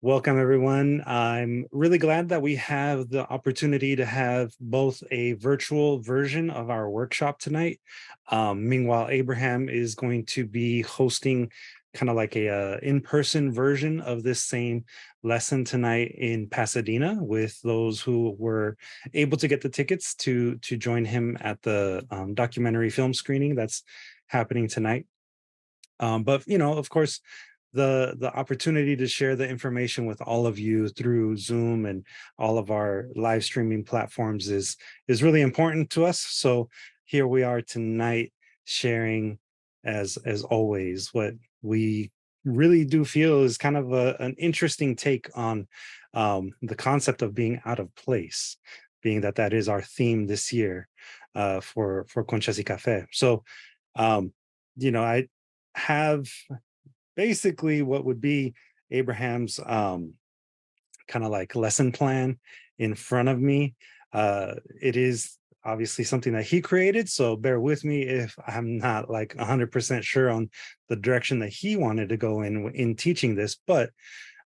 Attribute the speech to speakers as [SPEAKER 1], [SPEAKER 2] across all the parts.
[SPEAKER 1] Welcome, everyone. I'm really glad that we have the opportunity to have both a virtual version of our workshop tonight. Meanwhile, Abraham is going to be hosting kind of like a in-person version of this same lesson tonight in Pasadena with those who were able to get the tickets to join him at the documentary film screening that's happening tonight. But of course, the opportunity to share the information with all of you through Zoom and all of our live streaming platforms is really important to us. So here we are tonight sharing, as always, what we really do feel is kind of an interesting take on the concept of being out of place, being that is our theme this year for Conchas y Café. So I have basically what would be Abraham's kind of like lesson plan in front of me. It is obviously something that he created, so bear with me if I'm not like 100% sure on the direction that he wanted to go in teaching this. But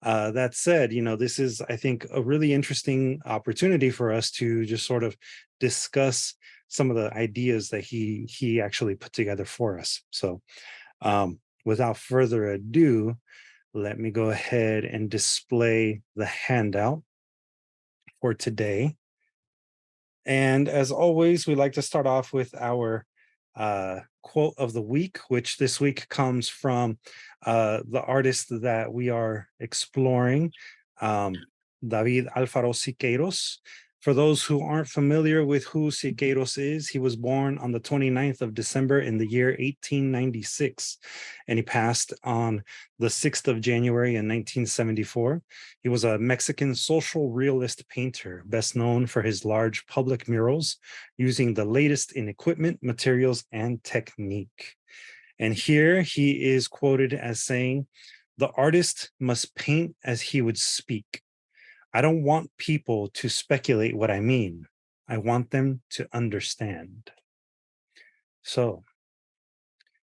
[SPEAKER 1] that said, this is, I think, a really interesting opportunity for us to just sort of discuss some of the ideas that he actually put together for us. So without further ado, let me go ahead and display the handout for today. And as always, we like to start off with our quote of the week, which this week comes from the artist that we are exploring, David Alfaro Siqueiros. For those who aren't familiar with who Siqueiros is, he was born on the 29th of December in the year 1896, and he passed on the 6th of January in 1974. He was a Mexican social realist painter, best known for his large public murals using the latest in equipment, materials, and technique. And here he is quoted as saying, "The artist must paint as he would speak. I don't want people to speculate what I mean. I want them to understand." So,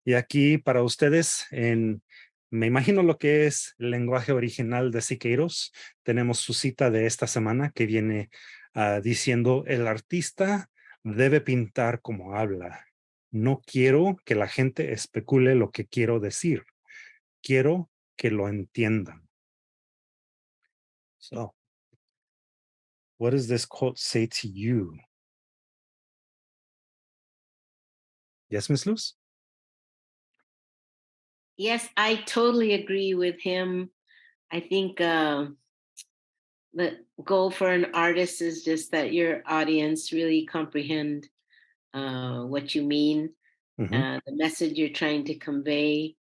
[SPEAKER 1] y aquí para ustedes, me imagino lo que es el lenguaje original de Siqueiros, tenemos su cita de esta semana que viene diciendo: el artista debe pintar como habla. No quiero que la gente especule lo que quiero decir. Quiero que lo entiendan. So, what does this quote say to you? Yes, Miss Luz?
[SPEAKER 2] Yes, I totally agree with him. I think the goal for an artist is just that your audience really comprehend what you mean,
[SPEAKER 1] Mm-hmm.
[SPEAKER 2] the message you're trying to convey.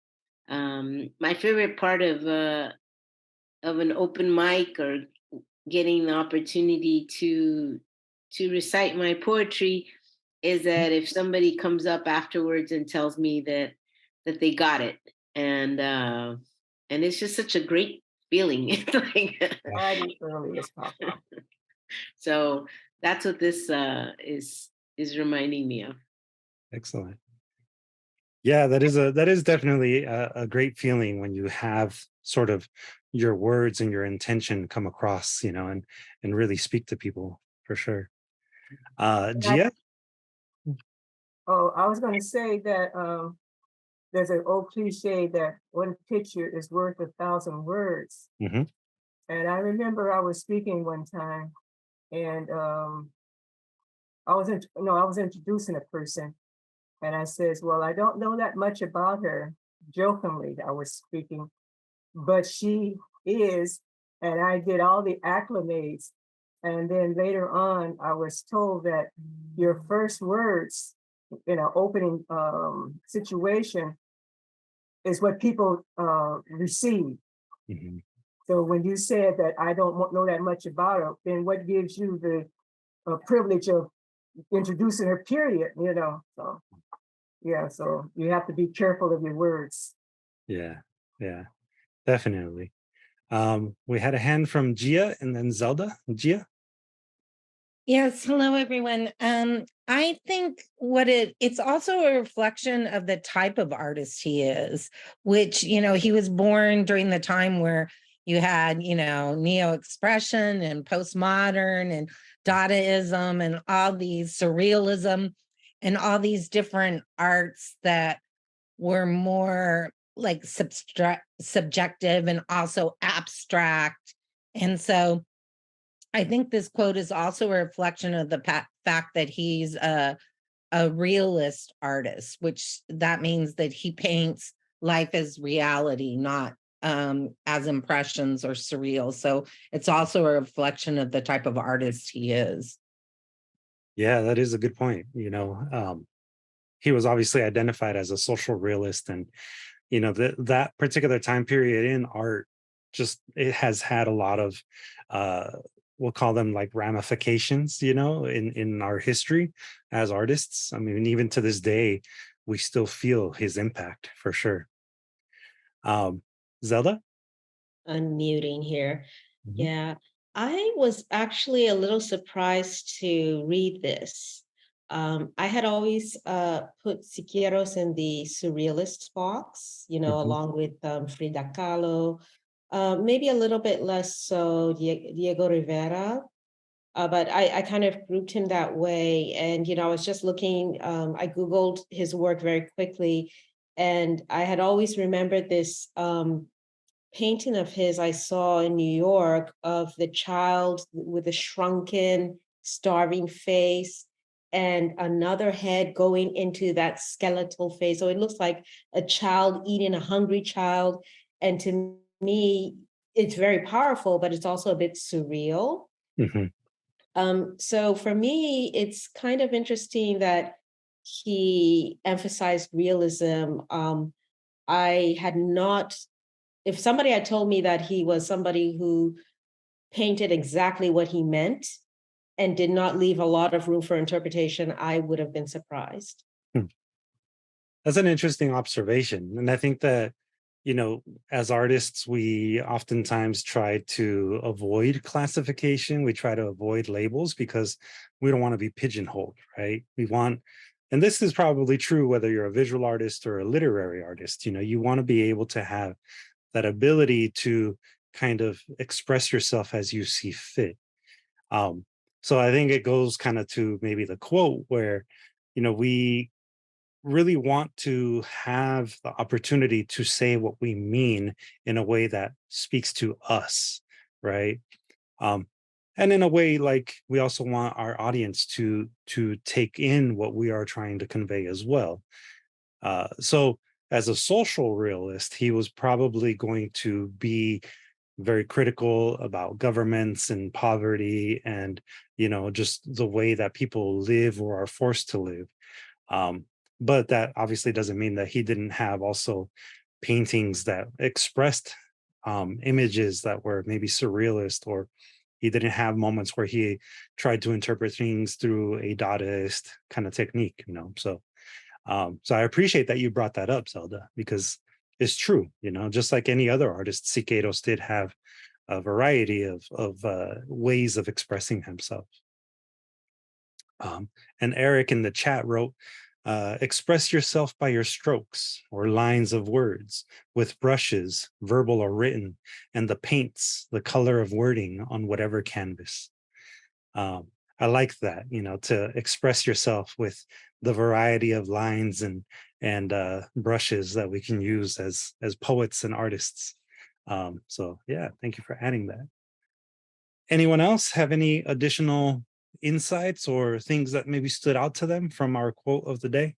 [SPEAKER 2] My favorite part of an open mic or getting the opportunity to recite my poetry is that if somebody comes up afterwards and tells me that they got it, and it's just such a great feeling. It's like
[SPEAKER 3] That is early as possible.
[SPEAKER 2] so that's what this is reminding me of.
[SPEAKER 1] Excellent. Yeah, that is definitely a great feeling when you have sort of your words and your intention come across, and really speak to people for sure. Gia?
[SPEAKER 3] Oh, I was going to say that there's an old cliche that one picture is worth 1,000 words.
[SPEAKER 1] Mm-hmm.
[SPEAKER 3] And I remember I was speaking one time, and I was introducing a person, and I says, "Well, I don't know that much about her." Jokingly, I was speaking, but she is, and I did all the acclimates. And then later on, I was told that your first words in an opening situation is what people receive.
[SPEAKER 1] Mm-hmm.
[SPEAKER 3] So when you said that I don't know that much about her, then what gives you the privilege of introducing her, period, So, yeah, so you have to be careful of your words.
[SPEAKER 1] Yeah, definitely. We had a hand from Gia and then Zelda. Gia?
[SPEAKER 4] Yes, hello everyone. I think it's also a reflection of the type of artist he is, which, he was born during the time where you had, neo-expression and postmodern and Dadaism and all these surrealism and all these different arts that were more like subjective and also abstract. And so I think this quote is also a reflection of the fact that he's a realist artist, which that means that he paints life as reality, not as impressions or surreal. So it's also a reflection of the type of artist he is.
[SPEAKER 1] Yeah, that is a good point. He was obviously identified as a social realist, and that particular time period in art, just it has had a lot of we'll call them like ramifications, in our history as artists. I mean, even to this day, we still feel his impact for sure. Zelda?
[SPEAKER 5] Unmuting here.
[SPEAKER 1] Mhm.
[SPEAKER 5] Yeah, I was actually a little surprised to read this. I had always put Siqueiros in the surrealist box,
[SPEAKER 1] Mhm.
[SPEAKER 5] along with Frida Kahlo, maybe a little bit less so Diego Rivera. But I kind of grouped him that way. And, I was just looking, I Googled his work very quickly. And I had always remembered this painting of his I saw in New York of the child with a shrunken, starving face and another head going into that skeletal face. So it looks like a child eating a hungry child. And to me, it's very powerful, but it's also a bit surreal.
[SPEAKER 1] Mhm.
[SPEAKER 5] So for me, it's kind of interesting that he emphasized realism. I had not, if somebody had told me that he was somebody who painted exactly what he meant and did not leave a lot of room for interpretation, I would have been surprised.
[SPEAKER 1] That's an interesting observation. And I think that, as artists, we oftentimes try to avoid classification. We try to avoid labels because we don't want to be pigeonholed, right? And this is probably true whether you're a visual artist or a literary artist. You want to be able to have that ability to kind of express yourself as you see fit. So I think it goes kind of to maybe the quote where, we really want to have the opportunity to say what we mean in a way that speaks to us, right? Um, and in a way, like we also want our audience to take in what we are trying to convey as well. So as a social realist, he was probably going to be very critical about governments and poverty and just the way that people live or are forced to live. But that obviously doesn't mean that he didn't have also paintings that expressed images that were maybe surrealist, or he didn't have moments where he tried to interpret things through a Dadaist kind of technique. So I appreciate that you brought that up, Zelda, because it's true. Just like any other artist, Siqueiros did have a variety of ways of expressing himself. And Eric in the chat wrote, express yourself by your strokes or lines of words with brushes, verbal or written, and the paints, the color of wording on whatever canvas. I like that, to express yourself with the variety of lines and brushes that we can use as poets and artists. So yeah, thank you for adding that. Anyone else have any additional insights or things that maybe stood out to them from our quote of the day?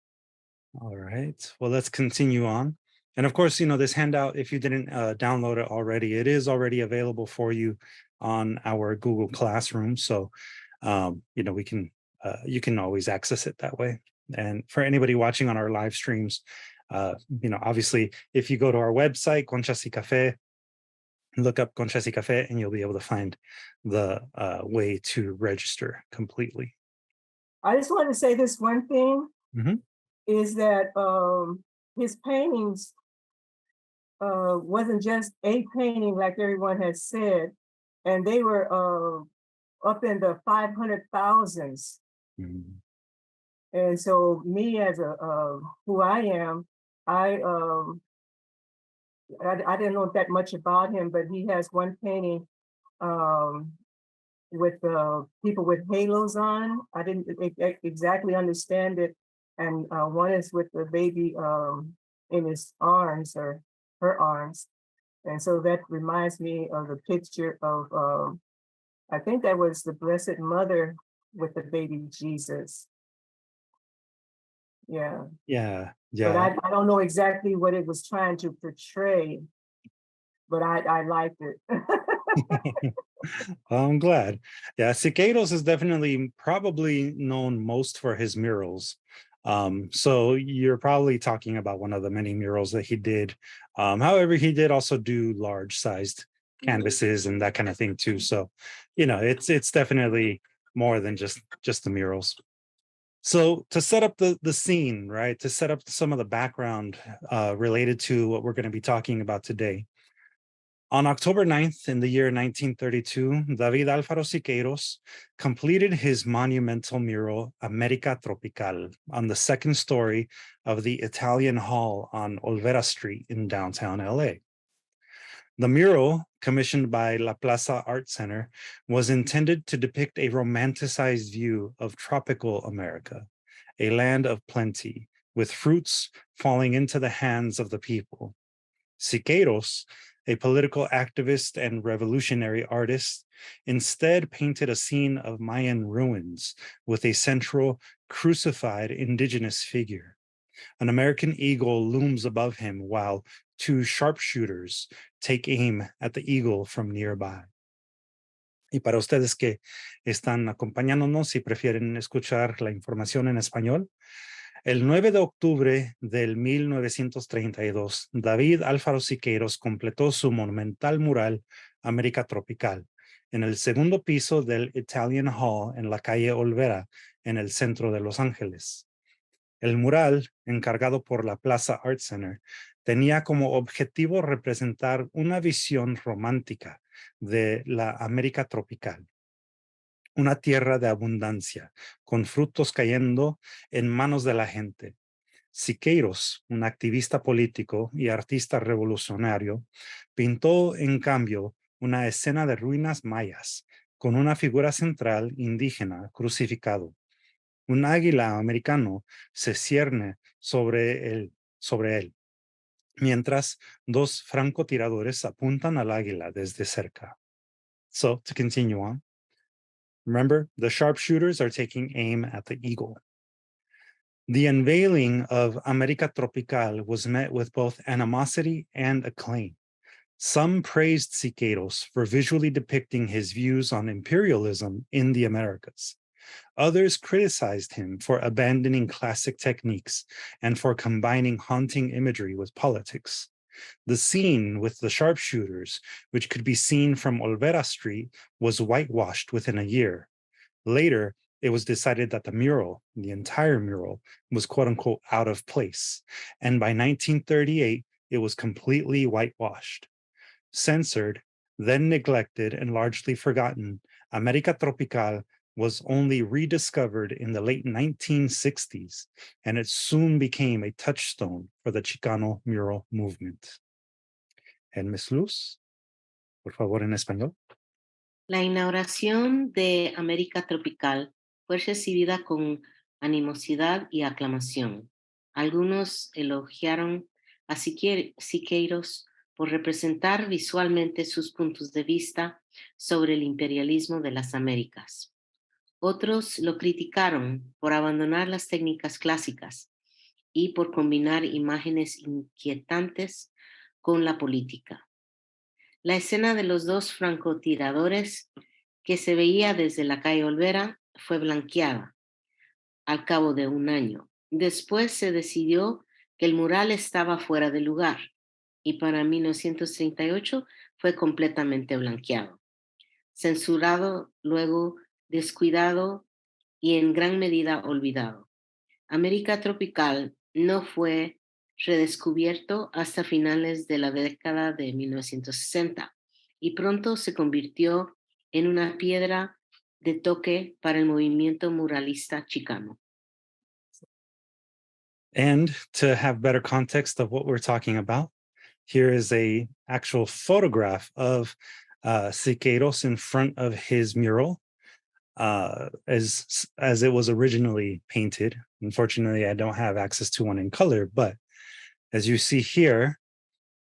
[SPEAKER 1] All right, well, let's continue on. And of course, this handout, if you didn't download it already, it is already available for you on our Google Classroom. So, we can, you can always access it that way. And for anybody watching on our live streams, obviously, if you go to our website, Conchas y Café, look up Conchas y Café, and you'll be able to find the way to register completely.
[SPEAKER 3] I just want to say this one thing,
[SPEAKER 1] Mhm.
[SPEAKER 3] is that his paintings wasn't just a painting like everyone has said, and they were up in the 500,000s.
[SPEAKER 1] Mhm.
[SPEAKER 3] And so me as a who I am, I I didn't know that much about him, but he has one painting with people with halos on. I didn't exactly understand it. And one is with the baby in his arms or her arms. And so that reminds me of the picture of, I think that was the Blessed Mother with the baby Jesus. Yeah.
[SPEAKER 1] Yeah,
[SPEAKER 3] But
[SPEAKER 1] yeah.
[SPEAKER 3] I don't know exactly what it was trying to portray, but I liked it.
[SPEAKER 1] I'm glad. Yeah, Siqueiros is definitely probably known most for his murals. So you're probably talking about one of the many murals that he did. However, he did also do large sized canvases and that kind of thing too. So, it's definitely more than just the murals. So to set up the scene, right, to set up some of the background related to what we're going to be talking about today. On October 9th, in the year 1932, David Alfaro Siqueiros completed his monumental mural, América Tropical, on the second story of the Italian Hall on Olvera Street in downtown LA. The mural, commissioned by La Plaza Art Center, was intended to depict a romanticized view of tropical America, a land of plenty, with fruits falling into the hands of the people. Siqueiros, a political activist and revolutionary artist, instead painted a scene of Mayan ruins with a central crucified indigenous figure. An American eagle looms above him while two sharpshooters take aim at the eagle from nearby. Y para ustedes que están acompañándonos y prefieren escuchar la información en español, el 9 de octubre del 1932, David Alfaro Siqueiros completó su monumental mural América Tropical en el segundo piso del Italian Hall en la calle Olvera, en el centro de Los Ángeles. El mural, encargado por la Plaza Art Center, tenía como objetivo representar una visión romántica de la América tropical, una tierra de abundancia, con frutos cayendo en manos de la gente. Siqueiros, un activista político y artista revolucionario, pintó, en cambio, una escena de ruinas mayas, con una figura central indígena crucificado. Un águila americano se cierne sobre él, mientras dos francotiradores apuntan al águila desde cerca. So, to continue on, remember, the sharpshooters are taking aim at the eagle. The unveiling of América Tropical was met with both animosity and acclaim. Some praised Siqueiros for visually depicting his views on imperialism in the Americas. Others criticized him for abandoning classic techniques and for combining haunting imagery with politics. The scene with the sharpshooters, which could be seen from Olvera Street, was whitewashed within a year. Later, it was decided that the entire mural, was quote unquote out of place. And by 1938, it was completely whitewashed. Censored, then neglected and largely forgotten, América Tropical was only rediscovered in the late 1960s, and it soon became a touchstone for the Chicano mural movement. And Ms. Luz, por favor, en español.
[SPEAKER 2] La inauguración de América Tropical fue recibida con animosidad y aclamación. Algunos elogiaron a Siqueiros por representar visualmente sus puntos de vista sobre el imperialismo de las Américas. Otros lo criticaron por abandonar las técnicas clásicas y por combinar imágenes inquietantes con la política. La escena de los dos francotiradores que se veía desde la calle Olvera fue blanqueada al cabo de un año. Después se decidió que el mural estaba fuera de lugar y para 1938 fue completamente blanqueado, censurado, luego descuidado y en gran medida olvidado. América Tropical no fue redescubierto hasta finales de la década de 1960 y pronto se convirtió en una piedra de toque para el movimiento muralista chicano.
[SPEAKER 1] And to have better context of what we're talking about, Here is a actual photograph of Siqueiros in front of his mural as it was originally painted. Unfortunately, I don't have access to one in color, but as you see here,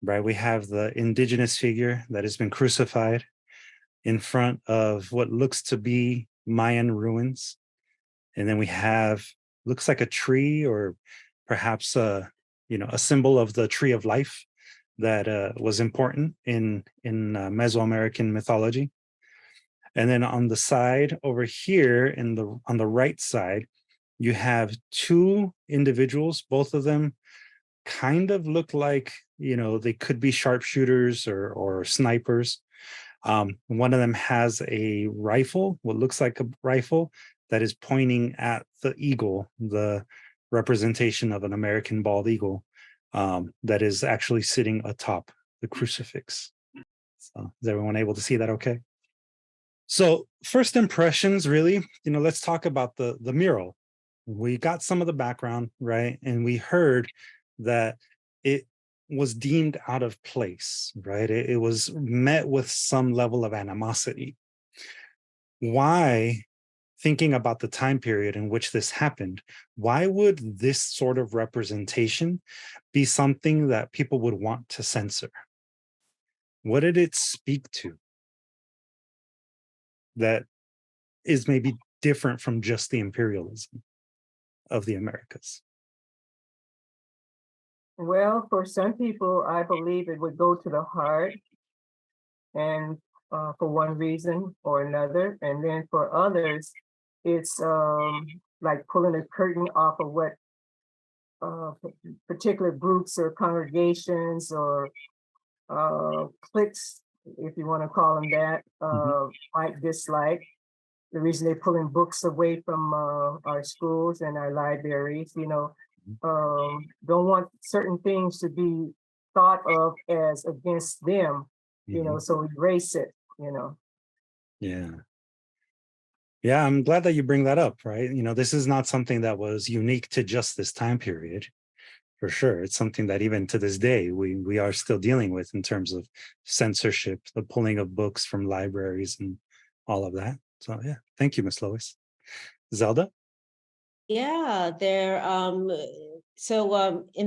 [SPEAKER 1] right, we have the indigenous figure that has been crucified in front of what looks to be Mayan ruins. And then we have, looks like a tree, or perhaps a symbol of the tree of life that was important in Mesoamerican mythology. And then on the side over here, on the right side, you have two individuals. Both of them kind of look like, they could be sharpshooters or snipers. One of them has a rifle, what looks like a rifle, that is pointing at the eagle, the representation of an American bald eagle, that is actually sitting atop the crucifix. So is everyone able to see that okay? So first impressions, really, let's talk about the mural. We got some of the background, right? And we heard that it was deemed out of place, right? It was met with some level of animosity. Why, thinking about the time period in which this happened, why would this sort of representation be something that people would want to censor? What did it speak to that is maybe different from just the imperialism of the Americas?
[SPEAKER 3] Well, for some people, I believe it would go to the heart, and for one reason or another. And then for others, it's like pulling a curtain off of what particular groups or congregations or cliques, if you want to call them that, might dislike. The reason they're pulling books away from our schools and our libraries, don't want certain things to be thought of as against them, so erase it,
[SPEAKER 1] Yeah. Yeah, I'm glad that you bring that up, right? This is not something that was unique to just this time period, for sure. It's something that even to this day, we are still dealing with in terms of censorship, the pulling of books from libraries and all of that. So yeah, thank you, Miss Lois. Zelda?
[SPEAKER 5] Yeah, in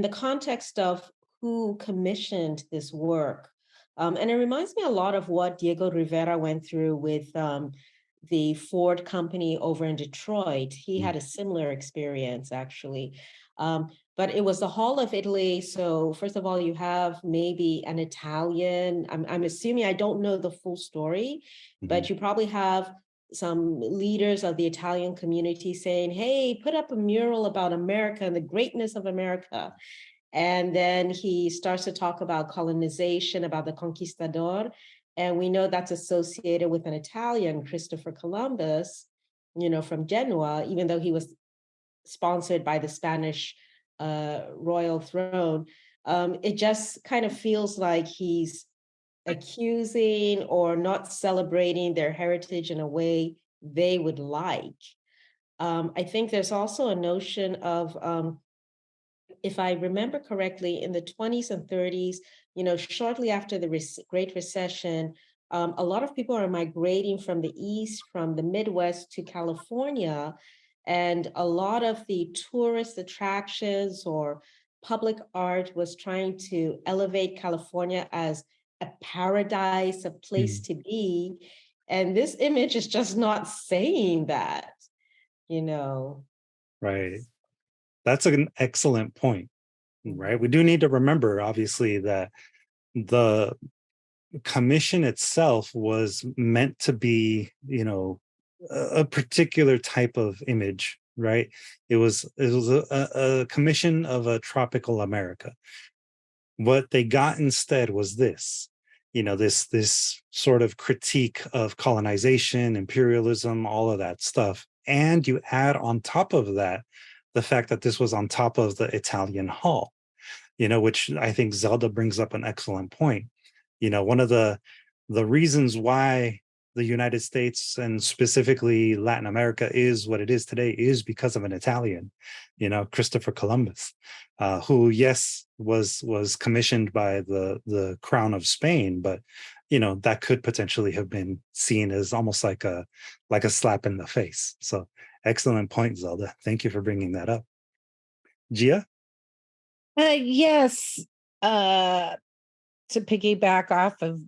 [SPEAKER 5] the context of who commissioned this work, and it reminds me a lot of what Diego Rivera went through with the Ford company over in Detroit. He had a similar experience, actually. But it was the Hall of Italy. So first of all, you have maybe an Italian, I'm assuming, I don't know the full story, but you probably have some leaders of the Italian community saying, hey, put up a mural about America and the greatness of America. And then he starts to talk about colonization, about the conquistador. And we know that's associated with an Italian, Christopher Columbus, from Genoa, even though he was sponsored by the Spanish royal throne. It just kind of feels like he's accusing or not celebrating their heritage in a way they would like. I think there's also a notion of, if I remember correctly, in the 20s and 30s, shortly after the Great Recession, a lot of people are migrating from the East, from the Midwest to California. And a lot of the tourist attractions or public art was trying to elevate California as a paradise, a place to be. And this image is just not saying that,
[SPEAKER 1] Right. That's an excellent point, right? We do need to remember, obviously, that the commission itself was meant to be, a particular type of image, right? It was a commission of a tropical America. What they got instead was this, this sort of critique of colonization, imperialism, all of that stuff. And you add on top of that the fact that this was on top of the Italian Hall, which I think Zelda brings up an excellent point. One of the reasons why the United States and specifically Latin America is what it is today is because of an Italian, Christopher Columbus, who, yes, was commissioned by the Crown of Spain, but that could potentially have been seen as almost like a slap in the face. So excellent point, Zelda. Thank you for bringing that up. Gia?
[SPEAKER 4] Yes. To piggyback off of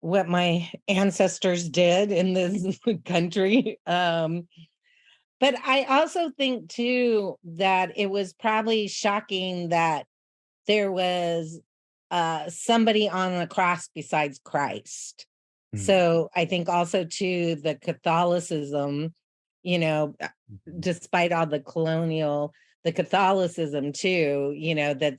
[SPEAKER 4] what my ancestors did in this country. But I also think too that it was probably shocking that there was somebody on the cross besides Christ. So I think also too the Catholicism, despite all the Catholicism too,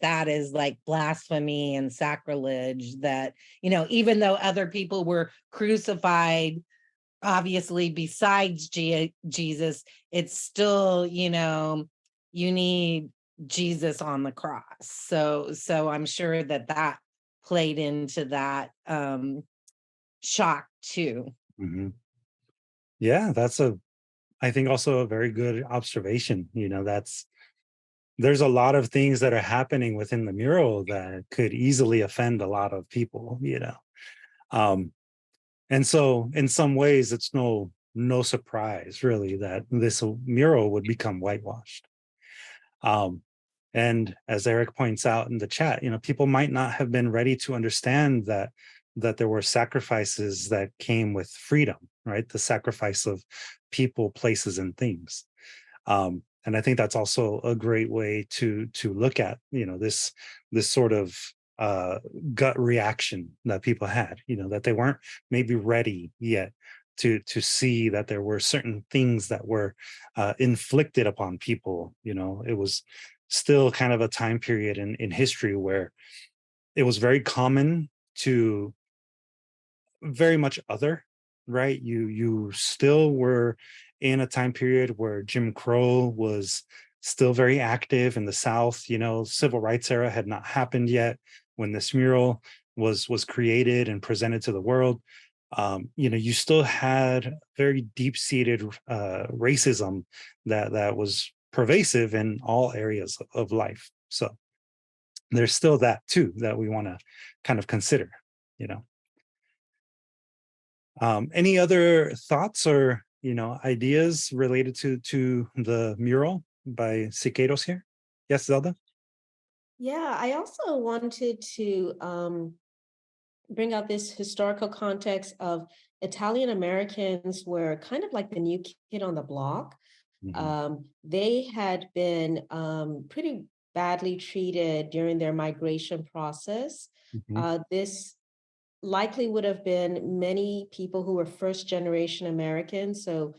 [SPEAKER 4] that is like blasphemy and sacrilege, that, even though other people were crucified, obviously besides Jesus, it's still, you need Jesus on the cross. So I'm sure that played into that shock too.
[SPEAKER 1] Mm-hmm. Yeah, that's I think also a very good observation. There's a lot of things that are happening within the mural that could easily offend a lot of people, and so in some ways it's no surprise really that this mural would become whitewashed. And as Eric points out in the chat, people might not have been ready to understand that there were sacrifices that came with freedom, right? The sacrifice of people, places, and things. And I think that's also a great way to look at, this sort of gut reaction that people had, that they weren't maybe ready yet to see that there were certain things that were inflicted upon people. It was still kind of a time period in history where it was very common to very much other, right? You still were in a time period where Jim Crow was still very active in the South. Civil rights era had not happened yet when this mural was created and presented to the world. You still had very deep-seated racism that was pervasive in all areas of life. So there's still that too that we want to kind of consider. Any other thoughts or ideas related to the mural by Siqueiros here? Yes, Zelda?
[SPEAKER 5] Yeah, I also wanted to bring out this historical context of Italian Americans were kind of like the new kid on the block. They had been pretty badly treated during their migration process. This likely would have been many people who were first generation Americans, so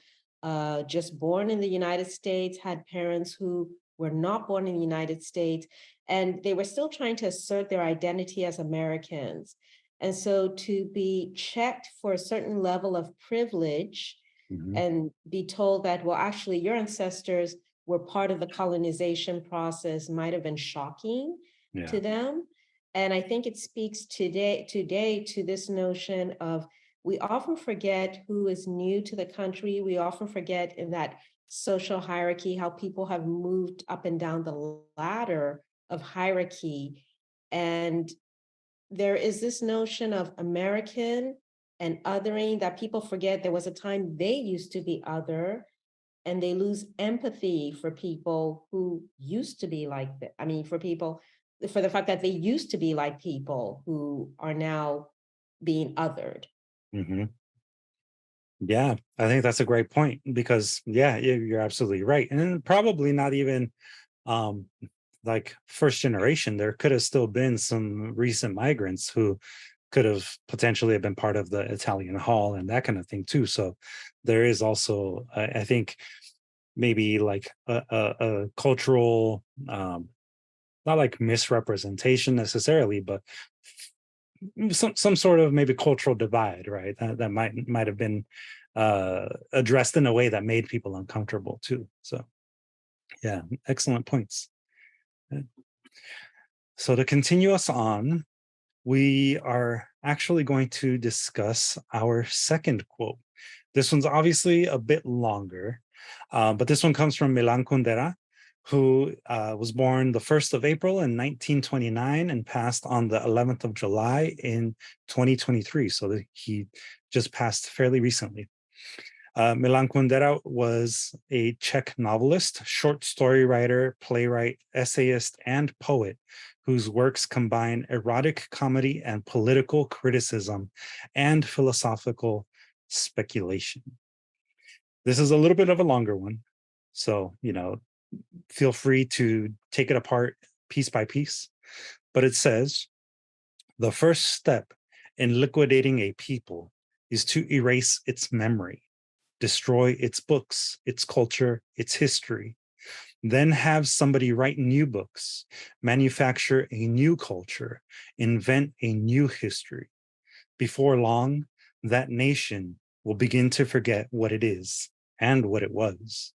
[SPEAKER 5] just born in the United States, had parents who were not born in the United States, and they were still trying to assert their identity as Americans. And so to be checked for a certain level of privilege and be told that, well, actually your ancestors were part of the colonization process might have been shocking to them. And I think it speaks today to this notion of, we often forget who is new to the country. We often forget in that social hierarchy how people have moved up and down the ladder of hierarchy. And there is this notion of American and othering that people forget. There was a time they used to be other, and they lose empathy for people who used to be like that. I mean, for the fact that they used to be like people who are now being othered.
[SPEAKER 1] Yeah, I think that's a great point because, you're absolutely right. And probably not even like first generation. There could have still been some recent migrants who could have potentially have been part of the Italian Hall and that kind of thing too. So there is also, I think, maybe like a cultural, not like misrepresentation necessarily, but some sort of maybe cultural divide, right? That might have been addressed in a way that made people uncomfortable too. So yeah, excellent points. So to continue us on, we are actually going to discuss our second quote. This one's obviously a bit longer, but this one comes from Milan Kundera, who was born the 1st of April in 1929 and passed on the 11th of July in 2023. So he just passed fairly recently. Milan Kundera was a Czech novelist, short story writer, playwright, essayist, and poet whose works combine erotic comedy and political criticism and philosophical speculation. This is a little bit of a longer one, so, feel free to take it apart piece by piece. But it says, the first step in liquidating a people is to erase its memory, destroy its books, its culture, its history, then have somebody write new books, manufacture a new culture, invent a new history. Before long, that nation will begin to forget what it is and what it was.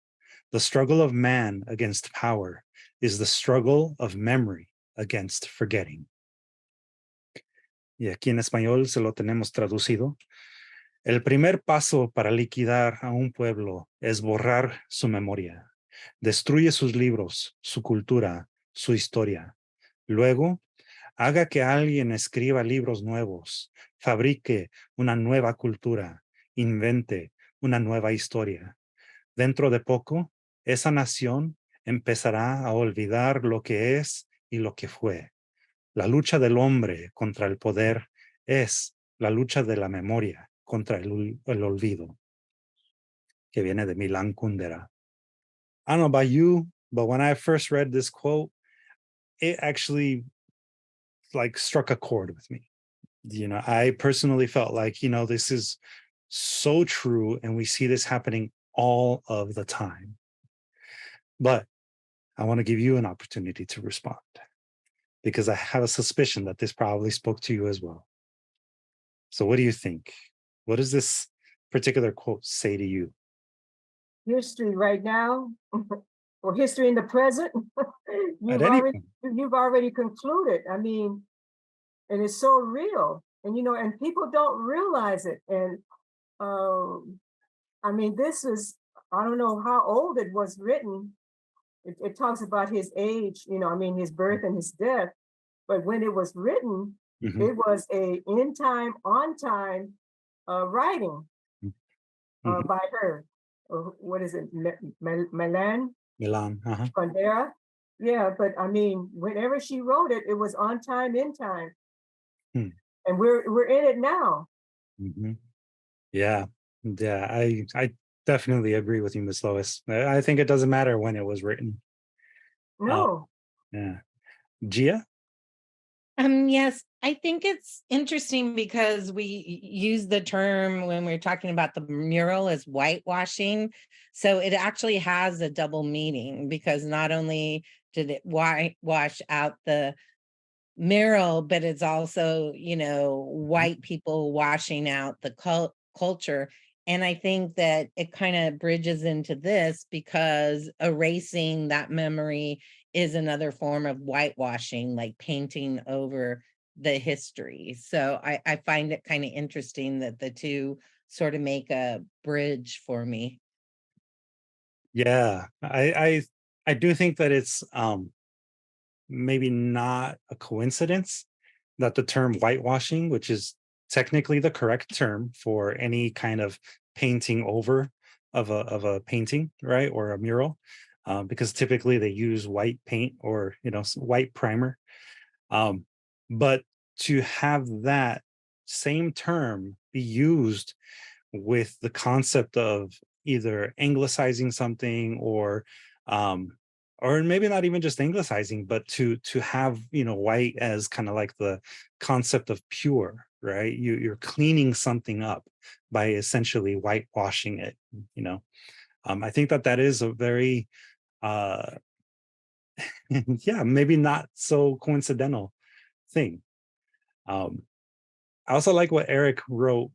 [SPEAKER 1] The struggle of man against power is the struggle of memory against forgetting. Y aquí en español se lo tenemos traducido. El primer paso para liquidar a un pueblo es borrar su memoria. Destruye sus libros, su cultura, su historia. Luego, haga que alguien escriba libros nuevos, fabrique una nueva cultura, invente una nueva historia. Dentro de poco, esa nación empezará a olvidar lo que es y lo que fue. La lucha del hombre contra el poder es la lucha de la memoria contra el olvido, que viene de Milan Kundera. I don't know about you, but when I first read this quote, it actually struck a chord with me. I personally felt like, this is so true, and we see this happening all of the time. But I want to give you an opportunity to respond, because I have a suspicion that this probably spoke to you as well. So what do you think? What does this particular quote say to you?
[SPEAKER 3] History right now, or history in the present, you've already concluded. I mean, and it's so real, and and people don't realize it. And I mean, this is, I don't know how old it was written. It talks about his age, his birth and his death. But when it was written, it was a in time, on time writing by her. What is it? Milan Kundera. Yeah, but I mean, whenever she wrote it, it was on time, in time. And we're in it now.
[SPEAKER 1] Yeah. I definitely agree with you, Ms. Lois. I think it doesn't matter when it was written.
[SPEAKER 3] No.
[SPEAKER 1] Yeah. Gia?
[SPEAKER 4] Yes, I think it's interesting because we use the term when we're talking about the mural as whitewashing. So it actually has a double meaning, because not only did it whitewash out the mural, but it's also, white people washing out the culture. And I think that it kind of bridges into this, because erasing that memory is another form of whitewashing, like painting over the history. So I find it kind of interesting that the two sort of make a bridge for me.
[SPEAKER 1] Yeah, I do think that it's maybe not a coincidence that the term whitewashing, which is technically the correct term for any kind of painting over of a painting, right, or a mural, because typically they use white paint or white primer, but to have that same term be used with the concept of either anglicizing something or maybe not even just anglicizing, but to have white as kind of like the concept of pure, right? You're cleaning something up by essentially whitewashing it. I think that is a very yeah, maybe not so coincidental thing. I also like what Eric wrote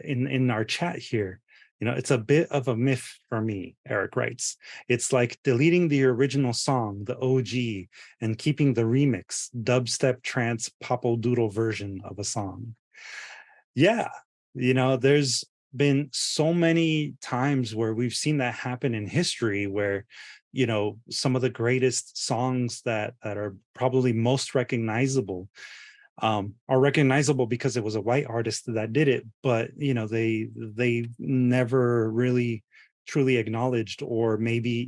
[SPEAKER 1] in our chat here. It's a bit of a myth for me, Eric writes. It's like deleting the original song, the OG, and keeping the remix, dubstep, trance, popo-doodle version of a song. Yeah, there's been so many times where we've seen that happen in history, where some of the greatest songs that are probably most recognizable are recognizable because it was a white artist that did it, but they never really truly acknowledged, or maybe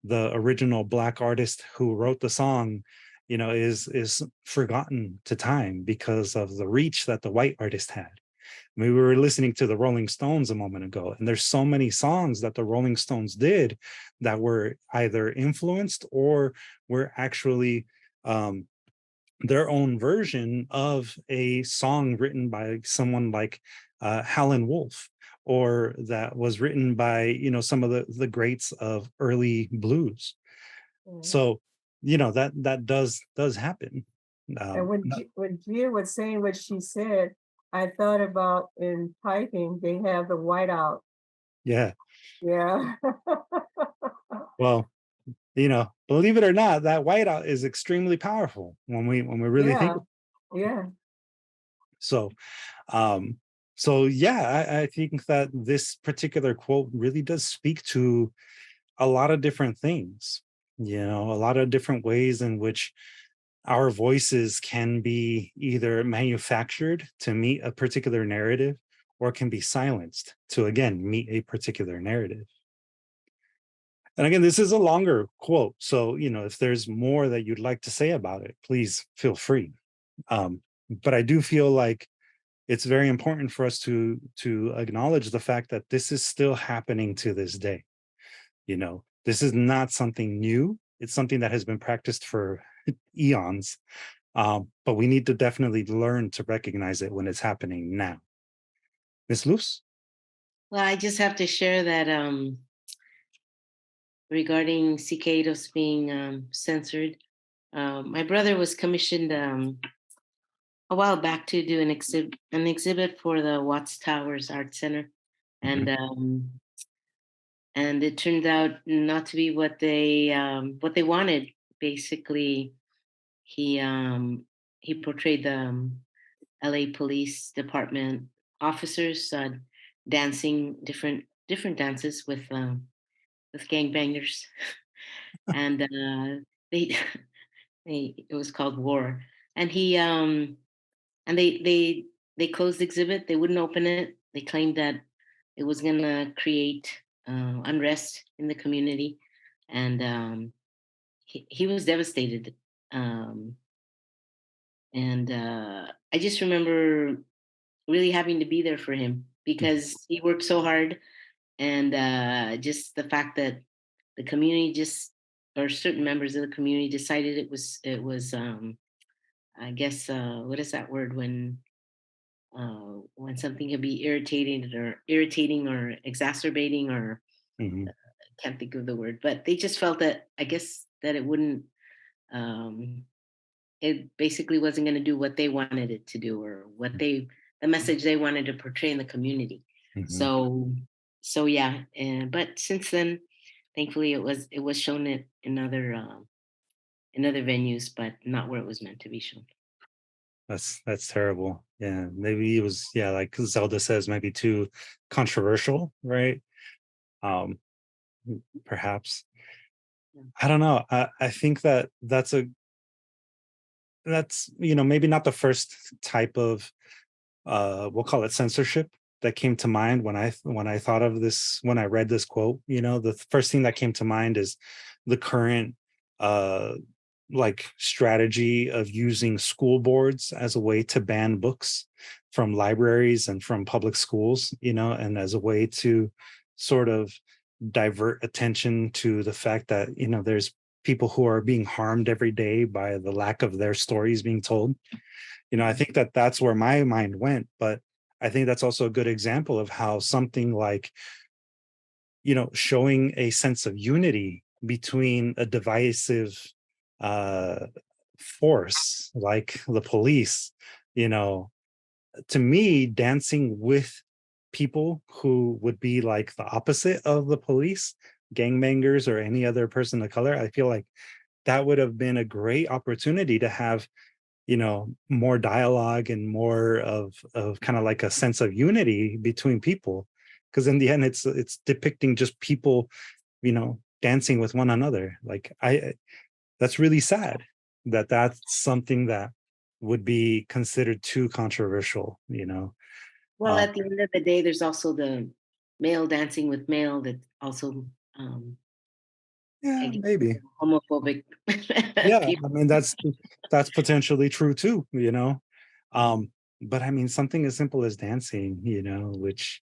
[SPEAKER 1] the original Black artist who wrote the song is forgotten to time because of the reach that the white artist had. I mean, we were listening to the Rolling Stones a moment ago, and there's so many songs that the Rolling Stones did that were either influenced or were actually their own version of a song written by someone like Howlin' Wolf, or that was written by some of the greats of early blues. So that does happen.
[SPEAKER 3] And when Gia was saying what she said, I thought about in typing, they have the whiteout.
[SPEAKER 1] Yeah.
[SPEAKER 3] Yeah.
[SPEAKER 1] Well, believe it or not, that whiteout is extremely powerful when we really think.
[SPEAKER 3] Yeah.
[SPEAKER 1] So, I think that this particular quote really does speak to a lot of different things, a lot of different ways in which our voices can be either manufactured to meet a particular narrative, or can be silenced to, again, meet a particular narrative. And again, this is a longer quote, so if there's more that you'd like to say about it, please feel free. But I do feel like it's very important for us to acknowledge the fact that this is still happening to this day. This is not something new. It's something that has been practiced for eons, but we need to definitely learn to recognize it when it's happening now. Ms. Luz?
[SPEAKER 2] Well, I just have to share that regarding Siqueiros being censored, my brother was commissioned a while back to do an exhibit for the Watts Towers Art Center, and and it turned out not to be what they wanted. Basically, he portrayed the LA Police Department officers dancing different dances with gangbangers, and they it was called War, and he and they closed the exhibit. They wouldn't open it. They claimed that it was going to create unrest in the community, and he was devastated. Um, and I just remember really having to be there for him because he worked so hard, and just the fact that the community or certain members of the community decided it was I guess what is that word when something can be irritating or exacerbating, or can't think of the word, but they just felt that, I guess, that it wouldn't it basically wasn't going to do what they wanted it to do, or the message they wanted to portray in the community. So yeah, but since then, thankfully, it was shown in other venues, but not where it was meant to be shown.
[SPEAKER 1] That's terrible. Yeah, maybe it was, like Zelda says, maybe too controversial, right? Perhaps. I don't know. I think that's maybe not the first type of we'll call it censorship that came to mind when I thought of this, when I read this quote. The first thing that came to mind is the current strategy of using school boards as a way to ban books from libraries and from public schools, and as a way to sort of divert attention to the fact that there's people who are being harmed every day by the lack of their stories being told. I think that's where my mind went, but I think that's also a good example of how something like showing a sense of unity between a divisive force like the police, to me, dancing with people who would be like the opposite of the police, gangbangers or any other person of color, I feel like that would have been a great opportunity to have more dialogue and more of kind of like a sense of unity between people, because in the end it's depicting just people dancing with one another. Like that's really sad that that's something that would be considered too controversial, you know.
[SPEAKER 2] Well, at the end of the day, there's also the male dancing with male that also
[SPEAKER 1] Yeah,
[SPEAKER 2] I guess,
[SPEAKER 1] maybe.
[SPEAKER 2] homophobic.
[SPEAKER 1] Yeah,
[SPEAKER 2] people.
[SPEAKER 1] I mean that's potentially true too, you know. But I mean something as simple as dancing, you know, which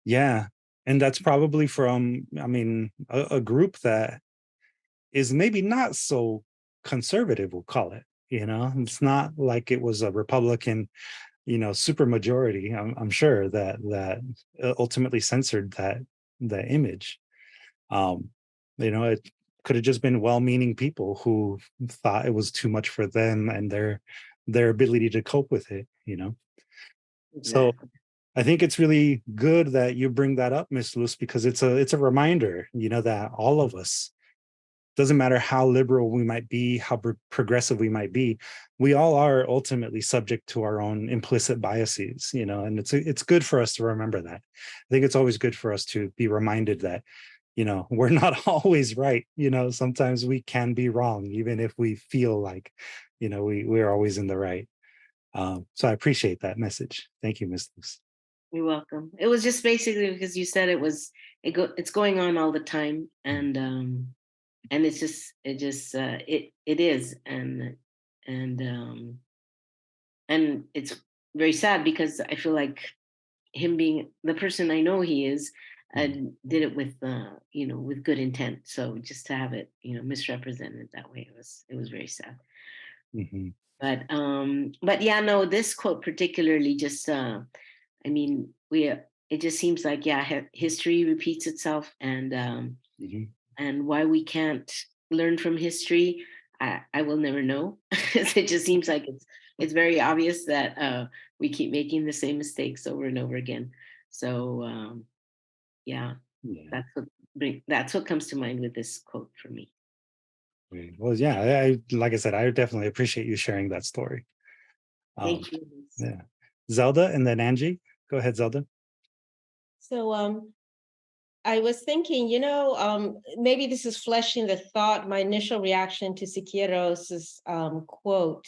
[SPEAKER 1] yeah, and that's probably from, I mean, a group that is maybe not so conservative, we'll call it, you know. It's not like it was a Republican, you know, super majority. I'm sure that ultimately censored that image. Um, you know, it could have just been well-meaning people who thought it was too much for them and their ability to cope with it, you know. So
[SPEAKER 2] Exactly.
[SPEAKER 1] I think it's really good that you bring that up, Miss Luz, because it's a reminder, you know, that all of us, doesn't matter how liberal we might be, how progressive we might be, we all are ultimately subject to our own implicit biases, you know, and it's good for us to remember that. I think it's always good for us to be reminded that, you know, we're not always right. You know, sometimes we can be wrong, even if we feel like, you know, we're always in the right. So I appreciate that message. Thank you, Ms. Luz.
[SPEAKER 2] You're welcome. It was just basically because you said it's going on all the time, and it is, and it's very sad because I feel like him being the person I know he is, did it with with good intent. So just to have it misrepresented that way, it was very sad.
[SPEAKER 1] Mhm.
[SPEAKER 2] But yeah, no, this quote particularly just I mean, it just seems like, yeah, history repeats itself,
[SPEAKER 1] Mhm.
[SPEAKER 2] and why we can't learn from history, I will never know. It just seems like it's very obvious that we keep making the same mistakes over and over again. So yeah,
[SPEAKER 1] Yeah.
[SPEAKER 2] that's what comes to mind with this quote for me.
[SPEAKER 1] Great. Well, yeah, I like I said, I definitely appreciate you sharing that story.
[SPEAKER 2] Thank you.
[SPEAKER 1] Yeah. Zelda and then Angie. Go ahead, Zelda.
[SPEAKER 5] So I was thinking, maybe this is fleshing the thought, my initial reaction to Siqueiros's quote.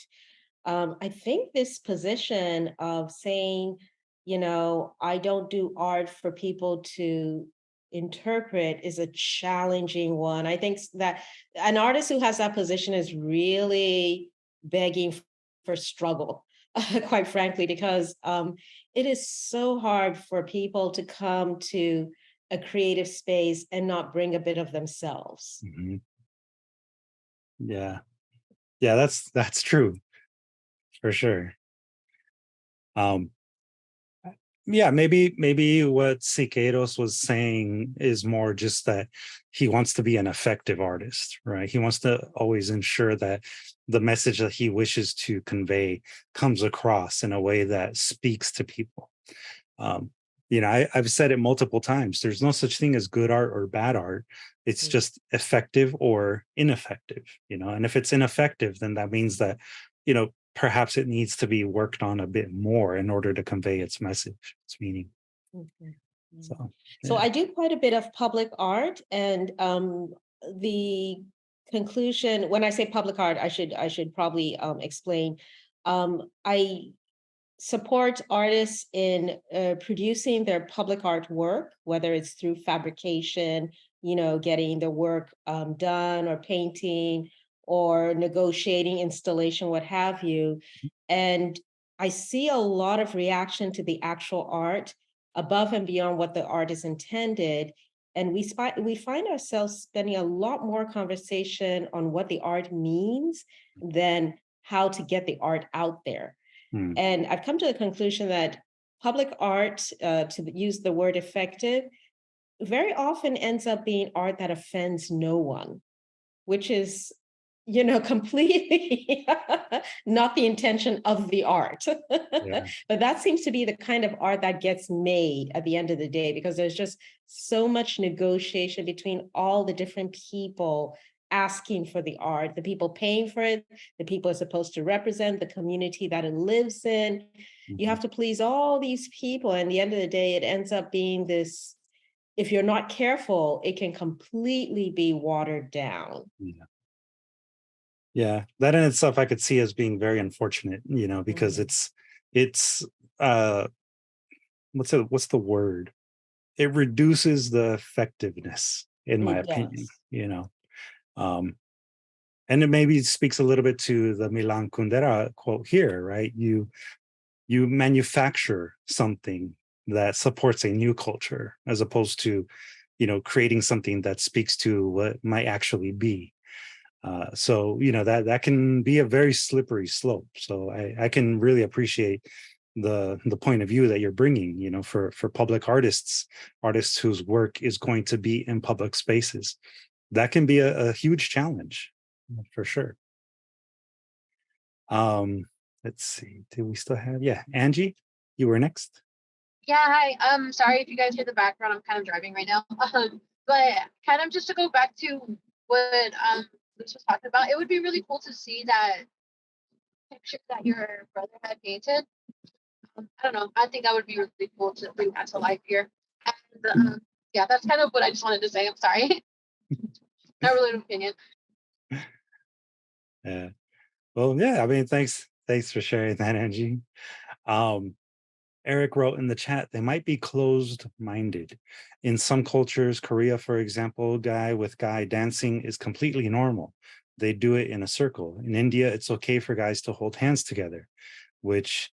[SPEAKER 5] I think this position of saying, I don't do art for people to interpret is a challenging one. I think that an artist who has that position is really begging for struggle, quite frankly, because it is so hard for people to come to a creative space and not bring a bit of themselves.
[SPEAKER 1] Mhm. Yeah. Yeah, that's true for sure. Um, yeah, maybe what Siqueiros was saying is more just that he wants to be an effective artist, right? He wants to always ensure that the message that he wishes to convey comes across in a way that speaks to people. Um, you know, I've said it multiple times. There's no such thing as good art or bad art. It's just effective or ineffective, you know. And if it's ineffective, then that means that, you know, perhaps it needs to be worked on a bit more in order to convey its message, its meaning.
[SPEAKER 5] Okay.
[SPEAKER 1] So,
[SPEAKER 5] So
[SPEAKER 1] yeah.
[SPEAKER 5] I do quite a bit of public art, and the conclusion, when I say public art, I should probably explain. I support artists in producing their public artwork, whether it's through fabrication, getting the work done, or painting, or negotiating installation, what have you. And I see a lot of reaction to the actual art above and beyond what the artist intended. And we find ourselves spending a lot more conversation on what the art means than how to get the art out there.
[SPEAKER 1] Hmm.
[SPEAKER 5] And I've come to the conclusion that public art, to use the word effective, very often ends up being art that offends no one, which is, completely not the intention of the art.
[SPEAKER 1] Yeah.
[SPEAKER 5] But that seems to be the kind of art that gets made at the end of the day, because there's just so much negotiation between all the different people asking for the art, the people paying for it, the people are supposed to represent the community that it lives in. You
[SPEAKER 1] Mhm.
[SPEAKER 5] have to please all these people. And at the end of the day, it ends up being this if you're not careful, it can completely be watered down.
[SPEAKER 1] Yeah, that in itself I could see as being very unfortunate, because it's what's the word? It reduces the effectiveness, in my
[SPEAKER 5] It
[SPEAKER 1] opinion,
[SPEAKER 5] does.
[SPEAKER 1] Um, and it maybe speaks a little bit to the Milan Kundera quote here, right? You manufacture something that supports a new culture as opposed to, creating something that speaks to what might actually be. So that can be a very slippery slope. So I can really appreciate the point of view that you're bringing, for public artists whose work is going to be in public spaces. That can be a huge challenge, for sure. Let's see. Do we still have? Yeah, Angie, you were next.
[SPEAKER 6] Yeah, hi. Sorry if you guys hear the background. I'm kind of driving right now. But kind of just to go back to what Luis was talking about, it would be really cool to see that picture that your brother had painted. I don't know. I think that would be really cool to bring that to life here. And yeah, that's kind of what I just wanted to say. I'm sorry. Not really an opinion.
[SPEAKER 1] Yeah. Well, yeah. I mean, thanks for sharing that, Angie. Eric wrote in the chat, they might be closed-minded. In some cultures, Korea, for example, guy with guy dancing is completely normal. They do it in a circle. In India, it's okay for guys to hold hands together, which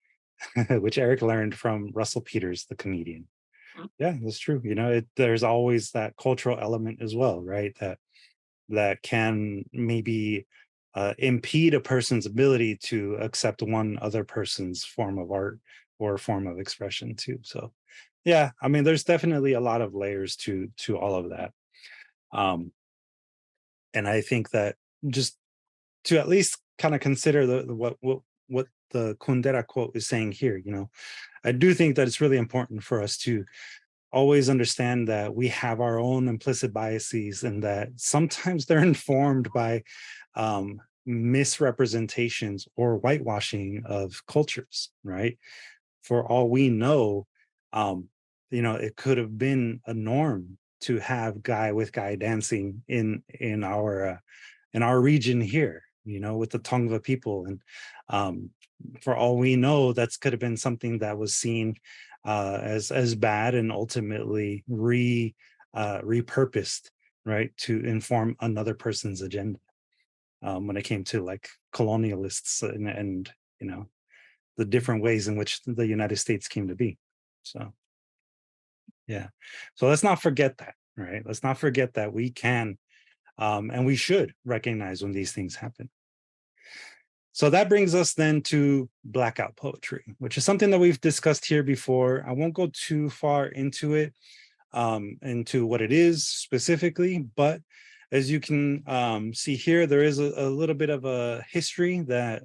[SPEAKER 1] which Eric learned from Russell Peters, the comedian. Yeah, that's true. There's always that cultural element as well, right? That can maybe impede a person's ability to accept one other person's form of art or form of expression too. So yeah, I mean, there's definitely a lot of layers to all of that. And I think that just to at least kind of consider what the Kundera quote is saying here, I do think that it's really important for us to always understand that we have our own implicit biases and that sometimes they're informed by misrepresentations or whitewashing of cultures, right? For all we know, it could have been a norm to have guy with guy dancing in our region here, with the Tongva people. And for all we know, that's could have been something that was seen as bad and ultimately repurposed, right, to inform another person's agenda. When it came to like colonialists and the different ways in which the United States came to be. So yeah, so let's not forget that, right? Let's not forget that we can and we should recognize when these things happen. So that brings us then to blackout poetry, which is something that we've discussed here before. I won't go too far into it, into what it is specifically, but as you can see here, there is a little bit of a history that